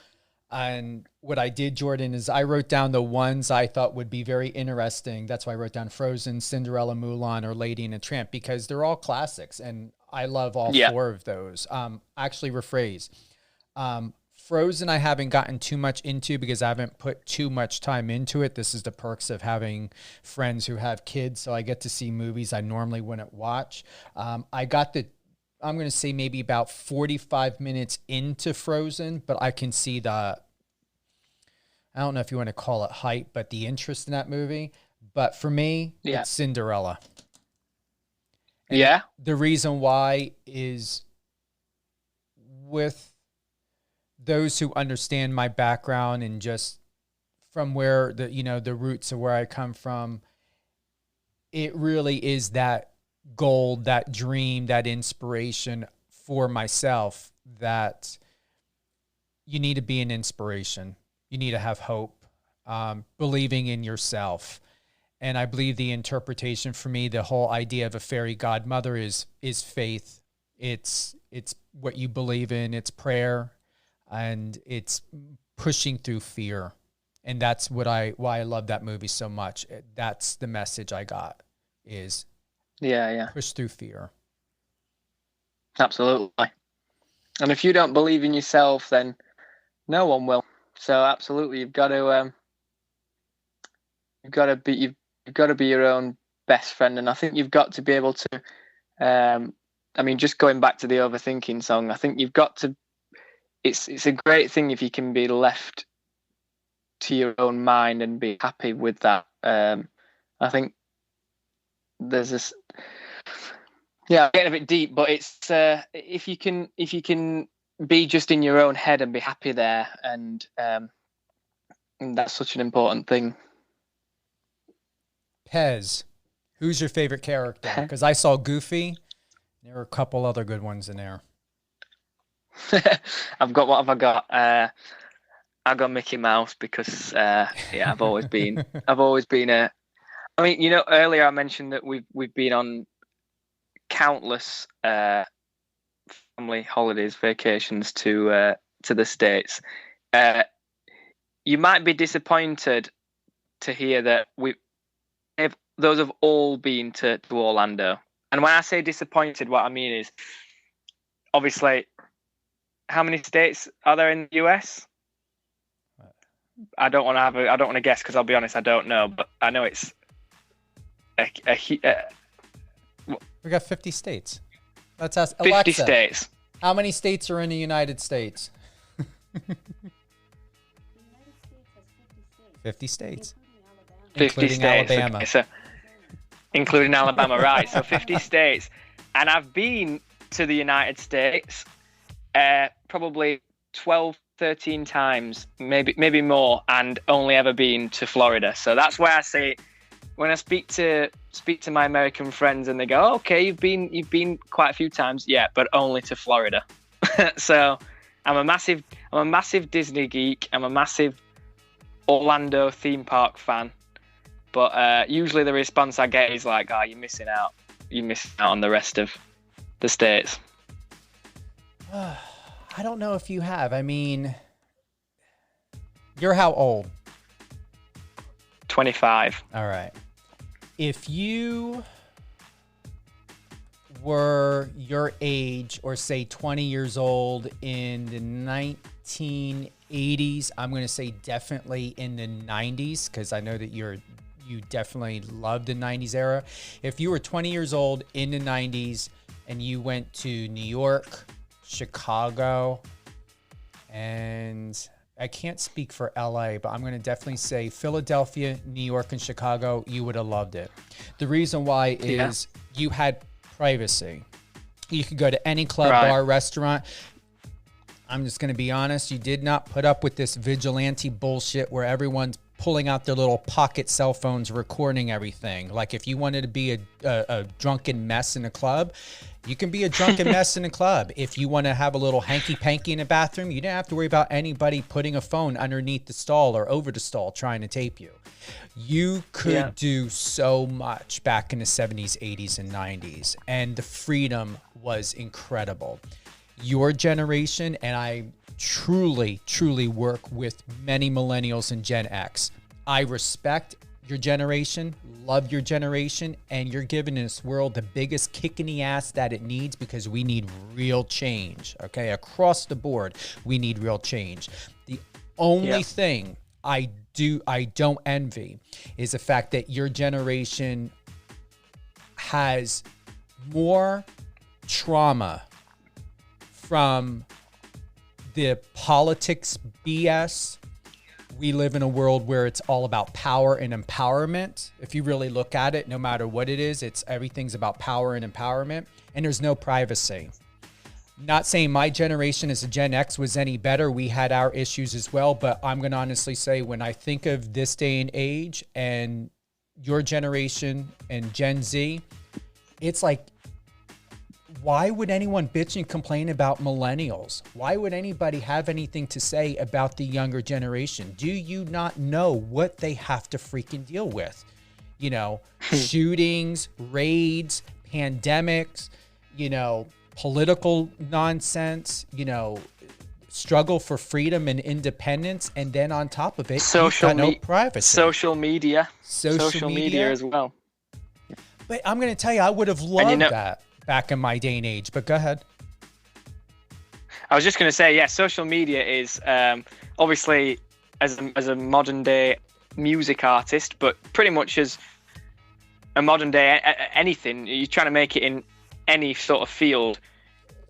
and what I did, Jordan, is I wrote down the ones I thought would be very interesting. That's why I wrote down Frozen, Cinderella, Mulan, or Lady and the Tramp, because they're all classics, and I love all four of those. Actually, rephrase. Frozen I haven't gotten too much into because I haven't put too much time into it. This is the perks of having friends who have kids, so I get to see movies I normally wouldn't watch. I'm going to say maybe about 45 minutes into Frozen, but I can see I don't know if you want to call it hype, but the interest in that movie. But for me, it's Cinderella. And the reason why is with those who understand my background and just from where the roots of where I come from, it really is that goal, that dream, that inspiration for myself that you need to be an inspiration. You need to have hope, believing in yourself. And I believe the interpretation for me, the whole idea of a fairy godmother is faith. It's what you believe in, it's prayer, and it's pushing through fear. And that's why I love that movie so much. That's the message I got, is push through fear. Absolutely. And if you don't believe in yourself, then no one will. So absolutely, you've got to be your own best friend. And I think you've got to be able to, I mean, just going back to the overthinking song, I think you've got to, it's a great thing if you can be left to your own mind and be happy with that. I think there's this, getting a bit deep, but it's if you can be just in your own head and be happy there, and that's such an important thing. Pez, who's your favorite character? Because I saw Goofy. There were a couple other good ones in there. What have I got? I got Mickey Mouse because I've always been a. I mean, you know, earlier I mentioned that we've been on countless family holidays, vacations to the States. You might be disappointed to hear that those have all been to Orlando. And when I say disappointed, what I mean is, obviously, how many states are there in the US? I don't want to guess, because I'll be honest, I don't know, but I know it's we got 50 states. Let's ask 50 Alexa, states. how many states are in the United States? 50 states. 50 states. Alabama. Okay, so, including Alabama, right. So 50 states. And I've been to the United States probably 12, 13 times, maybe more, and only ever been to Florida. So that's why I say, when I speak to my American friends and they go, oh, okay, you've been quite a few times, yeah, but only to Florida. So I'm a massive Disney geek. I'm a massive Orlando theme park fan. But usually the response I get is like, you're missing out. You're missing out on the rest of the states. I don't know if you have. I mean, you're how old? 25. All right. If you were your age, or say 20 years old in the 1980s, I'm going to say definitely in the 90s, because I know that you definitely loved the 90s era. If you were 20 years old in the 90s and you went to New York, Chicago, and I can't speak for LA, but I'm going to definitely say Philadelphia, New York, and Chicago, you would have loved it. The reason why is you had privacy. You could go to any club, bar, restaurant. I'm just going to be honest. You did not put up with this vigilante bullshit where everyone's pulling out their little pocket cell phones, recording everything. Like, if you wanted to be a drunken mess in a club, you can be a drunken mess in a club. If you want to have a little hanky-panky in a bathroom, you didn't have to worry about anybody putting a phone underneath the stall or over the stall trying to tape you. You could do so much back in the 70s, 80s, and 90s, and the freedom was incredible. Your generation, and I truly work with many millennials and Gen X. I respect your generation, love your generation, and you're giving this world the biggest kick in the ass that it needs, because we need real change, okay? Across the board, we need real change. The only thing I don't envy is the fact that your generation has more trauma from the politics BS. We live in a world where it's all about power and empowerment. If you really look at it, no matter what it is, everything's about power and empowerment, and there's no privacy. Not saying my generation as a Gen X was any better. We had our issues as well, but I'm going to honestly say, when I think of this day and age and your generation and Gen Z, it's like why would anyone bitch and complain about millennials? Why would anybody have anything to say about the younger generation? Do you not know what they have to freaking deal with? You know, shootings, raids, pandemics, you know, political nonsense, you know, struggle for freedom and independence, and then on top of it, social no privacy. Social media as well. But I'm going to tell you, I would have loved that back in my day and age. But go ahead. I was just going to say, yeah, social media is obviously as a modern day music artist, but pretty much as a modern day anything you're trying to make it in any sort of field.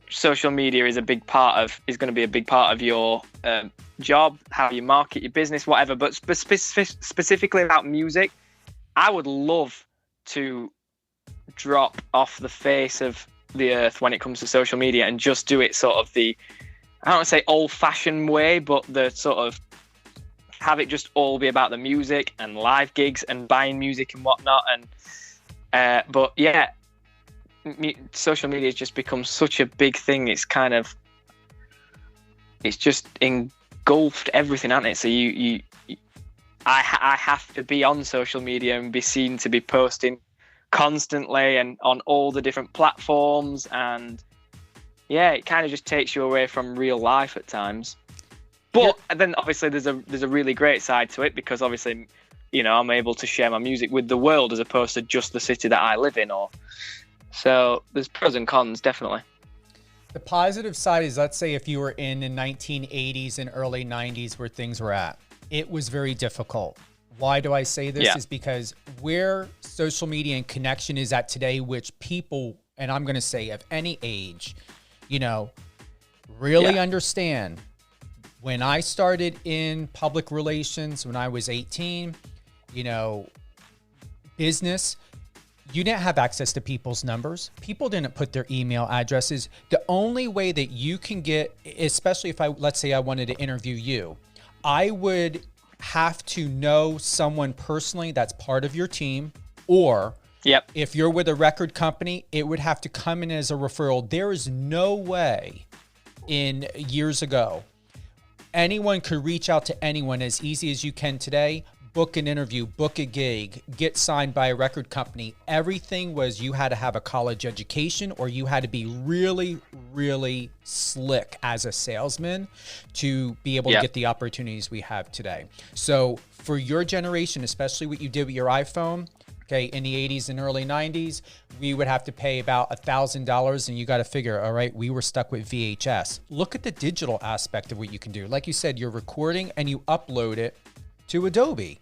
Social media is going to be a big part of your job, how you market your business, whatever. But specifically about music, I would love to drop off the face of the earth when it comes to social media and just do it sort of I don't want to say old-fashioned way, but the sort of have it just all be about the music and live gigs and buying music and whatnot. And but yeah, social media has just become such a big thing. It's just engulfed everything, hasn't it? So I have to be on social media and be seen to be posting constantly and on all the different platforms, and yeah, it kind of just takes you away from real life at times. But then obviously there's a really great side to it, because obviously, you know, I'm able to share my music with the world as opposed to just the city that I live in. So there's pros and cons, definitely. The positive side is, let's say if you were in the 1980s and early 90s where things were at, it was very difficult. Why do I say this? Is because where social media and connection is at today, which people, and I'm going to say of any age, you know, really understand. When I started in public relations, when I was 18, you know, business, you didn't have access to people's numbers. People didn't put their email addresses. The only way that you can get, especially if let's say I wanted to interview you, I would have to know someone personally that's part of your team, or if you're with a record company, it would have to come in as a referral. There is no way in years ago anyone could reach out to anyone as easy as you can today. Book an interview, book a gig, get signed by a record company. Everything was, you had to have a college education, or you had to be really, really slick as a salesman to be able to get the opportunities we have today. So for your generation, especially what you did with your iPhone, okay, in the 80s and early 90s, we would have to pay about $1,000, and you got to figure, all right, we were stuck with VHS. Look at the digital aspect of what you can do. Like you said, you're recording and you upload it to Adobe.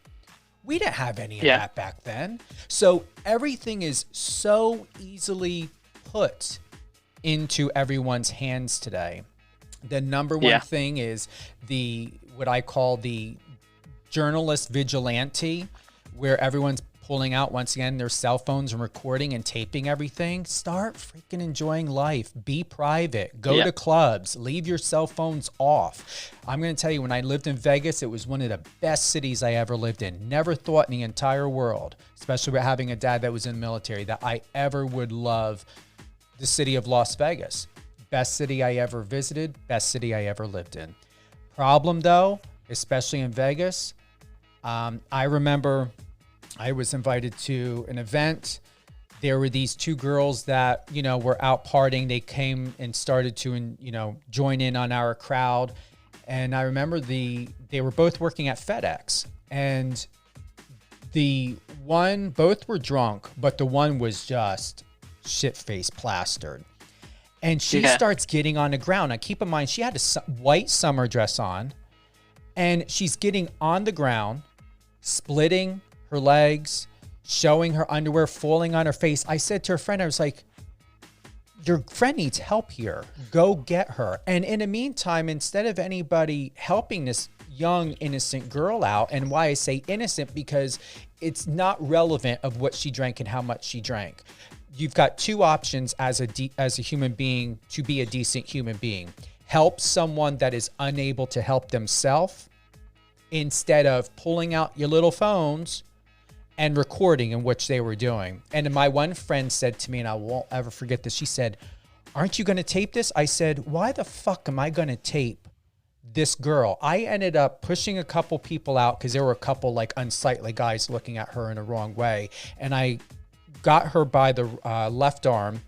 We didn't have any of that back then. So everything is so easily put into everyone's hands today. The number one thing is what I call the journalist vigilante, where everyone's pulling out, once again, their cell phones and recording and taping everything. Start freaking enjoying life. Be private. Go to clubs. Leave your cell phones off. I'm going to tell you, when I lived in Vegas, it was one of the best cities I ever lived in. Never thought in the entire world, especially with having a dad that was in the military, that I ever would love the city of Las Vegas. Best city I ever visited. Best city I ever lived in. Problem, though, especially in Vegas, I remember I was invited to an event. There were these two girls that, you know, were out partying. They came and started to, you know, join in on our crowd. And I remember they were both working at FedEx. And both were drunk, but the one was just shit-faced plastered. And she starts getting on the ground. Now, keep in mind, she had a white summer dress on. And she's getting on the ground, splitting her legs, showing her underwear, falling on her face. I said to her friend, I was like, your friend needs help here. Go get her. And in the meantime, instead of anybody helping this young, innocent girl out, and why I say innocent, because it's not relevant of what she drank and how much she drank. You've got two options as a human being to be a decent human being. Help someone that is unable to help themselves, instead of pulling out your little phones and recording in which they were doing. And my one friend said to me, and I won't ever forget this, she said, aren't you going to tape this? I said, why the fuck am I going to tape this girl? I ended up pushing a couple people out because there were a couple like unsightly guys looking at her in a wrong way. And I got her by the left arm,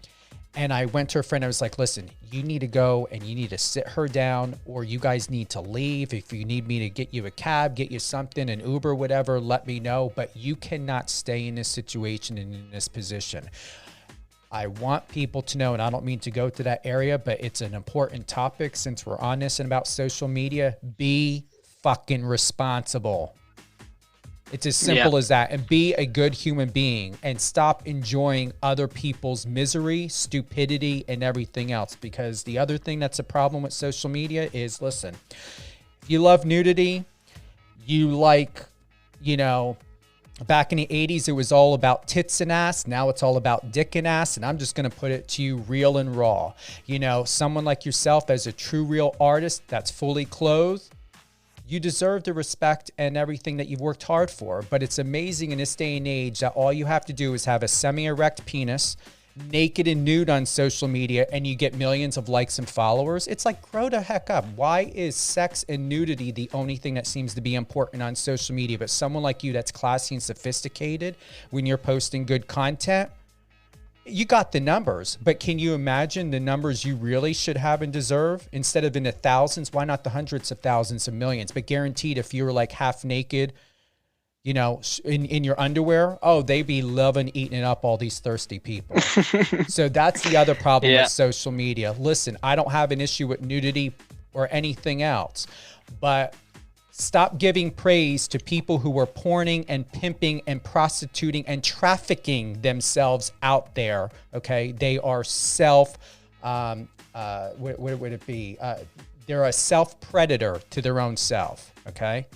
and I went to her friend. I was like, listen, you need to go and you need to sit her down, or you guys need to leave. If you need me to get you a cab, get you something, an Uber, whatever, let me know. But you cannot stay in this situation and in this position. I want people to know, and I don't mean to go to that area, but it's an important topic since we're on this and about social media. Be fucking responsible. It's as simple as that. And be a good human being and stop enjoying other people's misery, stupidity, and everything else. Because the other thing that's a problem with social media is, listen, if you love nudity, you like, you know, back in the 80s, it was all about tits and ass. Now it's all about dick and ass. And I'm just going to put it to you real and raw. You know, someone like yourself as a true, real artist that's fully clothed, you deserve the respect and everything that you've worked hard for. But it's amazing in this day and age that all you have to do is have a semi-erect penis, naked and nude on social media, and you get millions of likes and followers. It's like, grow the heck up. Why is sex and nudity the only thing that seems to be important on social media? But someone like you that's classy and sophisticated, when you're posting good content, you got the numbers. But can you imagine the numbers you really should have and deserve? Instead of in the thousands, why not the hundreds of thousands of millions? But guaranteed, if you were like half naked, you know, in your underwear, oh, they be loving eating up all these thirsty people. So that's the other problem with social media. Listen, I don't have an issue with nudity or anything else, but stop giving praise to people who are porning and pimping and prostituting and trafficking themselves out there. Okay, they are what would it be? They're a self-predator to their own self. Okay.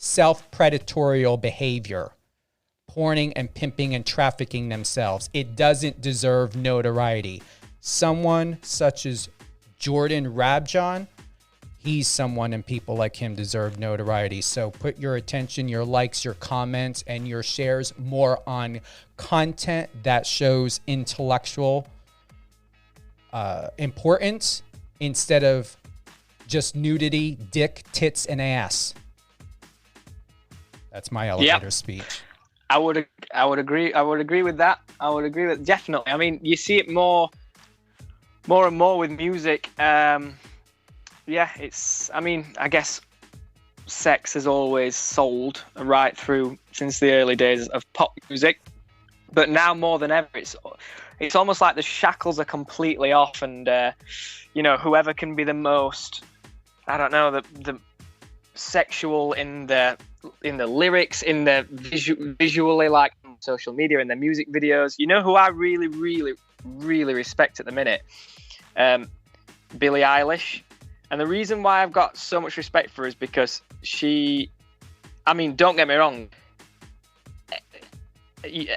Self-predatorial behavior, porning and pimping and trafficking themselves. It doesn't deserve notoriety. Someone such as Jordan Rabjohn, he's someone, and people like him deserve notoriety. So put your attention, your likes, your comments, and your shares more on content that shows intellectual importance instead of just nudity, dick, tits, and ass. That's my elevator speech. I would agree. I would agree with that. I would agree with definitely. I mean, you see it more and more with music. It's. I mean, I guess sex has always sold right through since the early days of pop music, but now more than ever, it's almost like the shackles are completely off, and you know, whoever can be the most, I don't know, the sexual in the lyrics, in the visually, like on social media, in the music videos. You know who I really, really, really respect at the minute? Billie Eilish. And the reason why I've got so much respect for her is because I mean, don't get me wrong,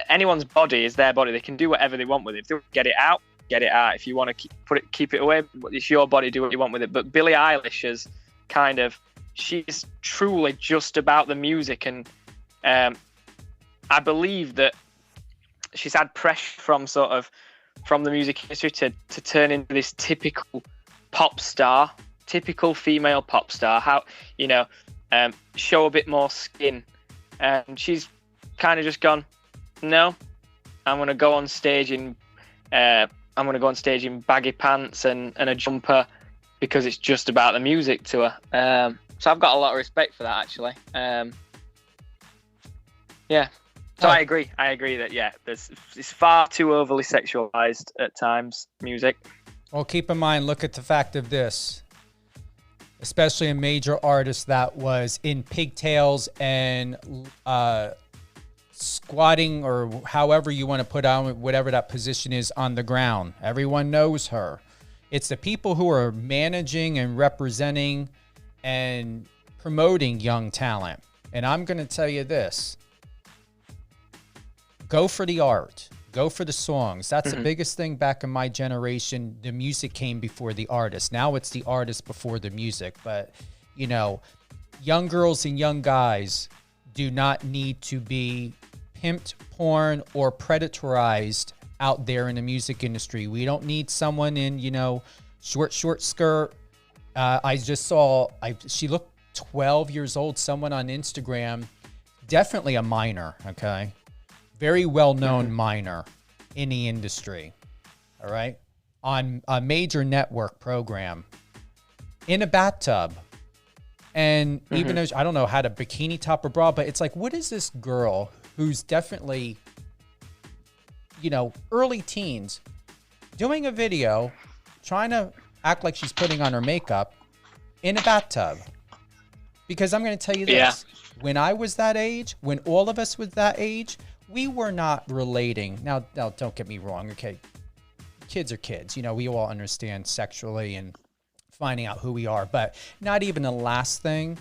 anyone's body is their body. They can do whatever they want with it. If they get it out, get it out. If you want to keep it away, it's your body, do what you want with it. But Billie Eilish is kind of, she's truly just about the music, and I believe that she's had pressure from the music industry to turn into this typical pop star, typical female pop star. How, you know, show a bit more skin, and she's kind of just gone, no, I'm gonna go on stage in baggy pants and a jumper because it's just about the music to her. So I've got a lot of respect for that, actually. So I agree that it's far too overly sexualized at times, music. Well, keep in mind, look at the fact of this, especially a major artist that was in pigtails and squatting, or however you want to put on whatever that position is, on the ground. Everyone knows her. It's the people who are managing and representing and promoting young talent. And I'm going to tell you this. Go for the art. Go for the songs. That's the biggest thing back in my generation. The music came before the artist. Now it's the artist before the music. But, you know, young girls and young guys do not need to be pimped, porn, or predatorized out there in the music industry. We don't need someone in, short skirt. I just saw, she looked 12 years old, someone on Instagram, definitely a minor, okay? Very well-known minor in the industry, all right? On a major network program in a bathtub. And even though, I don't know, had a bikini top or bra, but it's like, what is this girl who's definitely, early teens doing a video, trying to act like she's putting on her makeup in a bathtub? Because I'm going to tell you this, when I was that age, when all of us was that age, we were not relating. Now don't get me wrong, okay? Kids are kids. We all understand sexually and finding out who we are, but not even the last thing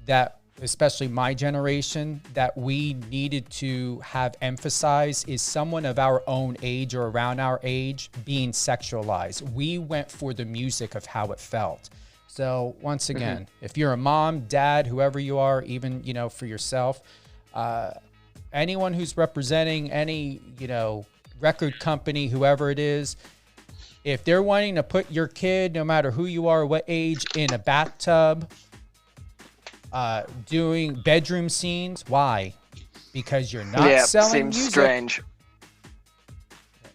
that, especially my generation, that we needed to have emphasized is someone of our own age or around our age being sexualized. We went for the music of how it felt. So once again, if you're a mom, dad, whoever you are, even, for yourself, anyone who's representing any, record company, whoever it is, if they're wanting to put your kid, no matter who you are, what age, in a bathtub, doing bedroom scenes, why? Because you're not selling music. Strange.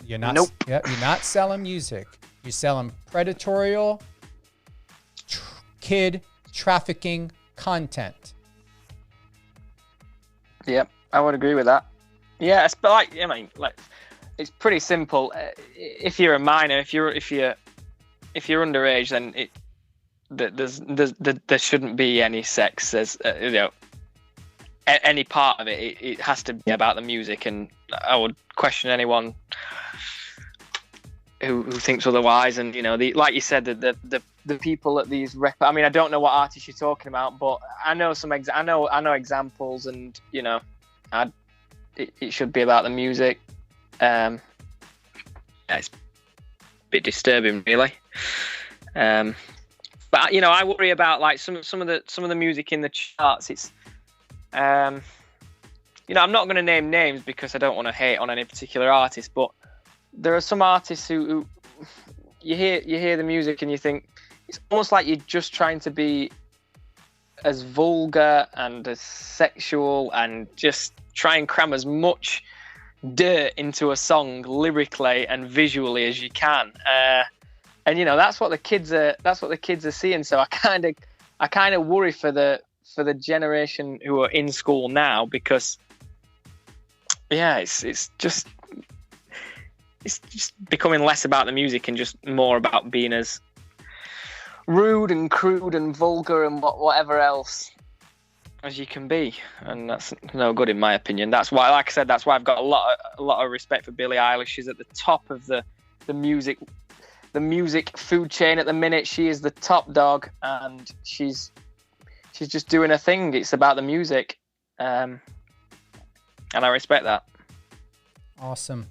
You're not. Nope. You're not selling music. You're selling predatorial, kid trafficking content. Yep, I would agree with that. Yeah, it's like, it's pretty simple. If you're a minor, if you're underage, then there shouldn't be any sex. As any part of it. It has to be about the music, and I would question anyone who thinks otherwise. And like you said, the people at these I don't know what artists you're talking about, but I know I know examples, and it should be about the music. It's a bit disturbing, really. But I worry about like some of the music in the charts. It's I'm not going to name names because I don't want to hate on any particular artist, but there are some artists who you hear the music and you think it's almost like you're just trying to be as vulgar and as sexual and just try and cram as much dirt into a song lyrically and visually as you can. And that's what the kids are seeing. So I kind of worry for the generation who are in school now, because it's just becoming less about the music and just more about being as rude and crude and vulgar and whatever else as you can be, and that's no good in my opinion. That's why, like I said, that's why I've got a lot of respect for Billie Eilish. She's at the top of the music food chain at the minute. She is the top dog, and she's just doing her thing. It's about the music, and I respect that. Awesome.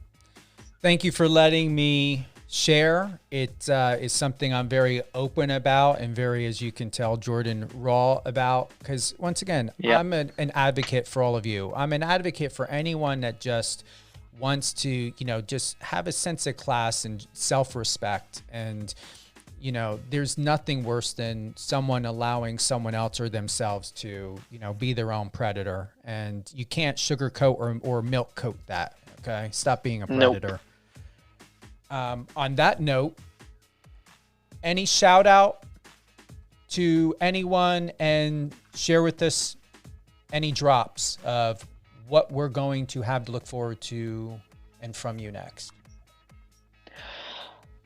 Thank you for letting me share. It is something I'm very open about and very, as you can tell, Jordan, raw about, because once again, I'm an advocate for all of you. I'm an advocate for anyone that just wants to, just have a sense of class and self-respect. And, there's nothing worse than someone allowing someone else or themselves to, be their own predator. And you can't sugarcoat or milk coat that. Okay. Stop being a predator. Nope. On that note, any shout out to anyone, and share with us any drops of what we're going to have to look forward to and from you next.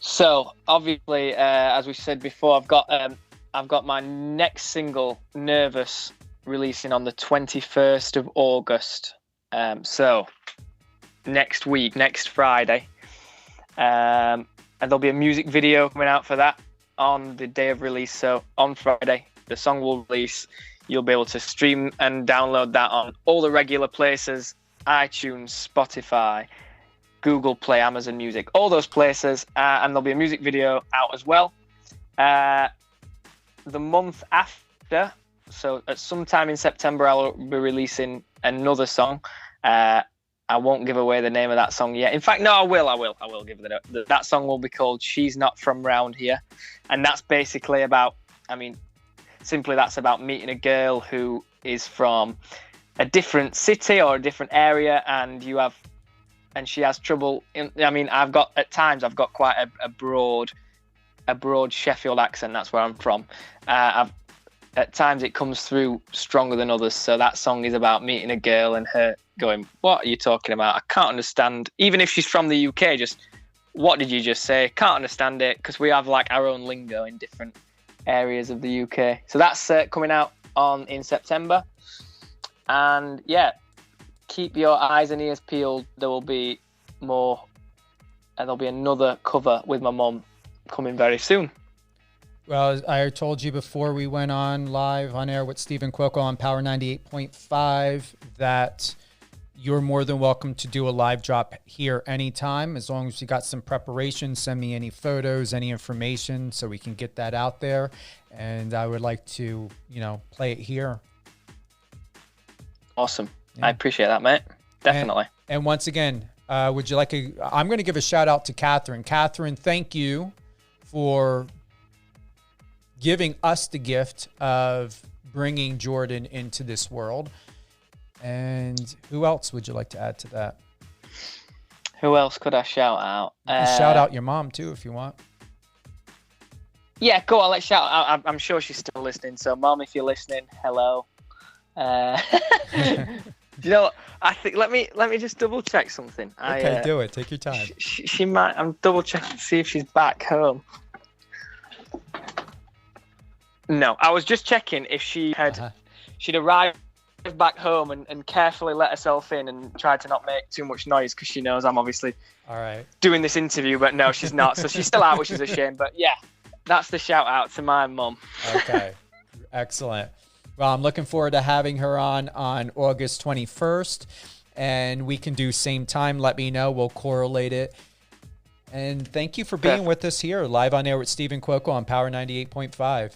So obviously, as we said before, I've got my next single, Nervous, releasing on the 21st of August. So next week, next Friday. And there'll be a music video coming out for that on the day of release. So on Friday, the song will release. You'll be able to stream and download that on all the regular places: iTunes, Spotify, Google Play, Amazon Music, all those places. And there'll be a music video out as well. The month after, so at some time in September, I'll be releasing another song. I won't give away the name of that song yet. In fact, no, I will give it. That song will be called "She's Not From Round Here," and that's basically about. I mean, simply that's about meeting a girl who is from a different city or a different area, and she has trouble. I've got quite a broad Sheffield accent. That's where I'm from. At times it comes through stronger than others. So that song is about meeting a girl and her going, "What are you talking about? I can't understand." Even if she's from the UK, just, "What did you just say? Can't understand it," because we have like our own lingo in different areas of the UK. So that's coming out in September. And yeah, keep your eyes and ears peeled. There will be more, and there'll be another cover with my mum coming very soon. Well, I told you before we went on live on air with Stephen Cuoco on Power 98.5 that you're more than welcome to do a live drop here anytime, as long as you got some preparation. Send me any photos, any information, so we can get that out there. And I would like to, play it here. Awesome. Yeah. I appreciate that, mate. Definitely. And once again, would you like I'm going to give a shout out to Catherine. Catherine, thank you for giving us the gift of bringing Jordan into this world. And who else would you like to add to that? Who else could I shout out? You can shout out your mom too if you want. Yeah, go on. Let's shout out. I'm sure she's still listening. So, Mom, if you're listening, hello. You know what? I think let me just double check something. Okay, do it. Take your time. She might. I'm double checking to see if she's back home. No, I was just checking if she'd arrived back home and carefully let herself in and tried to not make too much noise because she knows I'm obviously doing this interview. But no, she's not. So she's still out, which is a shame. But yeah, that's the shout out to my mum. Okay, excellent. Well, I'm looking forward to having her on August 21st, and we can do same time. Let me know. We'll correlate it. And thank you for being with us here, live on air with Stephen Cuoco on Power 98.5.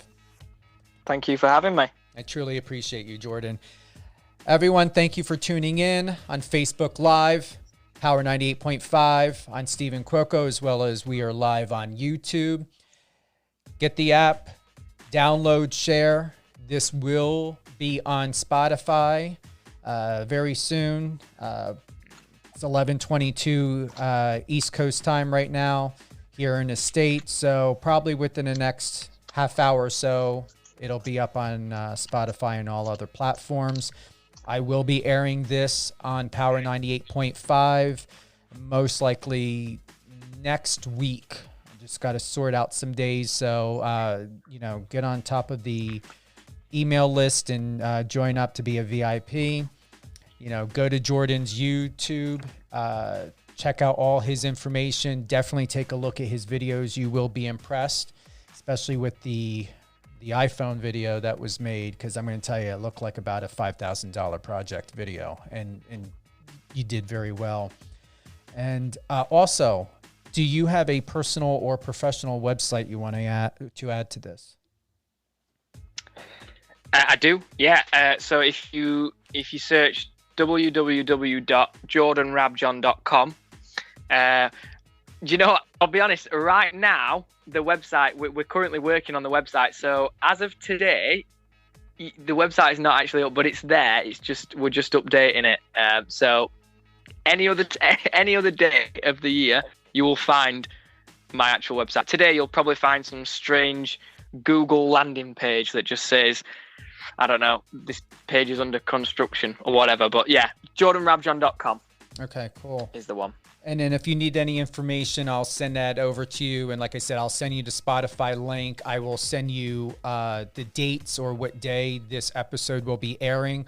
Thank you for having me. I truly appreciate you, Jordan. Everyone, thank you for tuning in on Facebook Live, Power 98.5 on Stephen Cuoco, as well as we are live on YouTube. Get the app, download, share. This will be on Spotify very soon. It's 11:22 East Coast time right now here in the States. So probably within the next half hour or so, it'll be up on Spotify and all other platforms. I will be airing this on Power 98.5 most likely next week. I just got to sort out some days. So, get on top of the email list and join up to be a VIP. Go to Jordan's YouTube, check out all his information. Definitely take a look at his videos. You will be impressed, especially with the iPhone video that was made, because I'm going to tell you, it looked like about a $5,000 project video, and you did very well. And also, do you have a personal or professional website you want to add to this? I do, yeah. So if you search www.jordanrabjohn.com, I'll be honest, right now, the website, we're currently working on the website. So as of today, the website is not actually up, but it's there. We're just updating it. So any other day of the year, you will find my actual website. Today, you'll probably find some strange Google landing page that just says, I don't know, this page is under construction or whatever. But yeah, jordanrabjohn.com. Okay, cool. Is the one. And then if you need any information, I'll send that over to you. And like I said, I'll send you the Spotify link. I will send you the dates or what day this episode will be airing.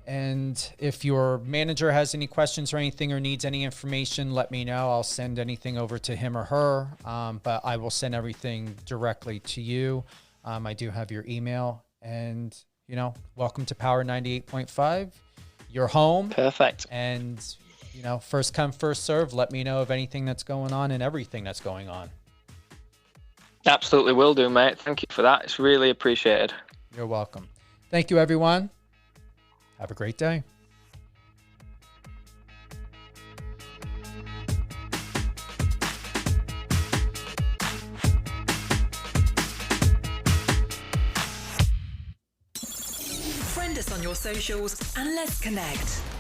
And if your manager has any questions or anything or needs any information, let me know. I'll send anything over to him or her. But I will send everything directly to you. I do have your email. And, welcome to Power 98.5. You're home. Perfect. And first come, first serve. Let me know of anything that's going on and everything that's going on. Absolutely will do, mate. Thank you for that. It's really appreciated. You're welcome. Thank you, everyone. Have a great day. Find us on your socials and let's connect.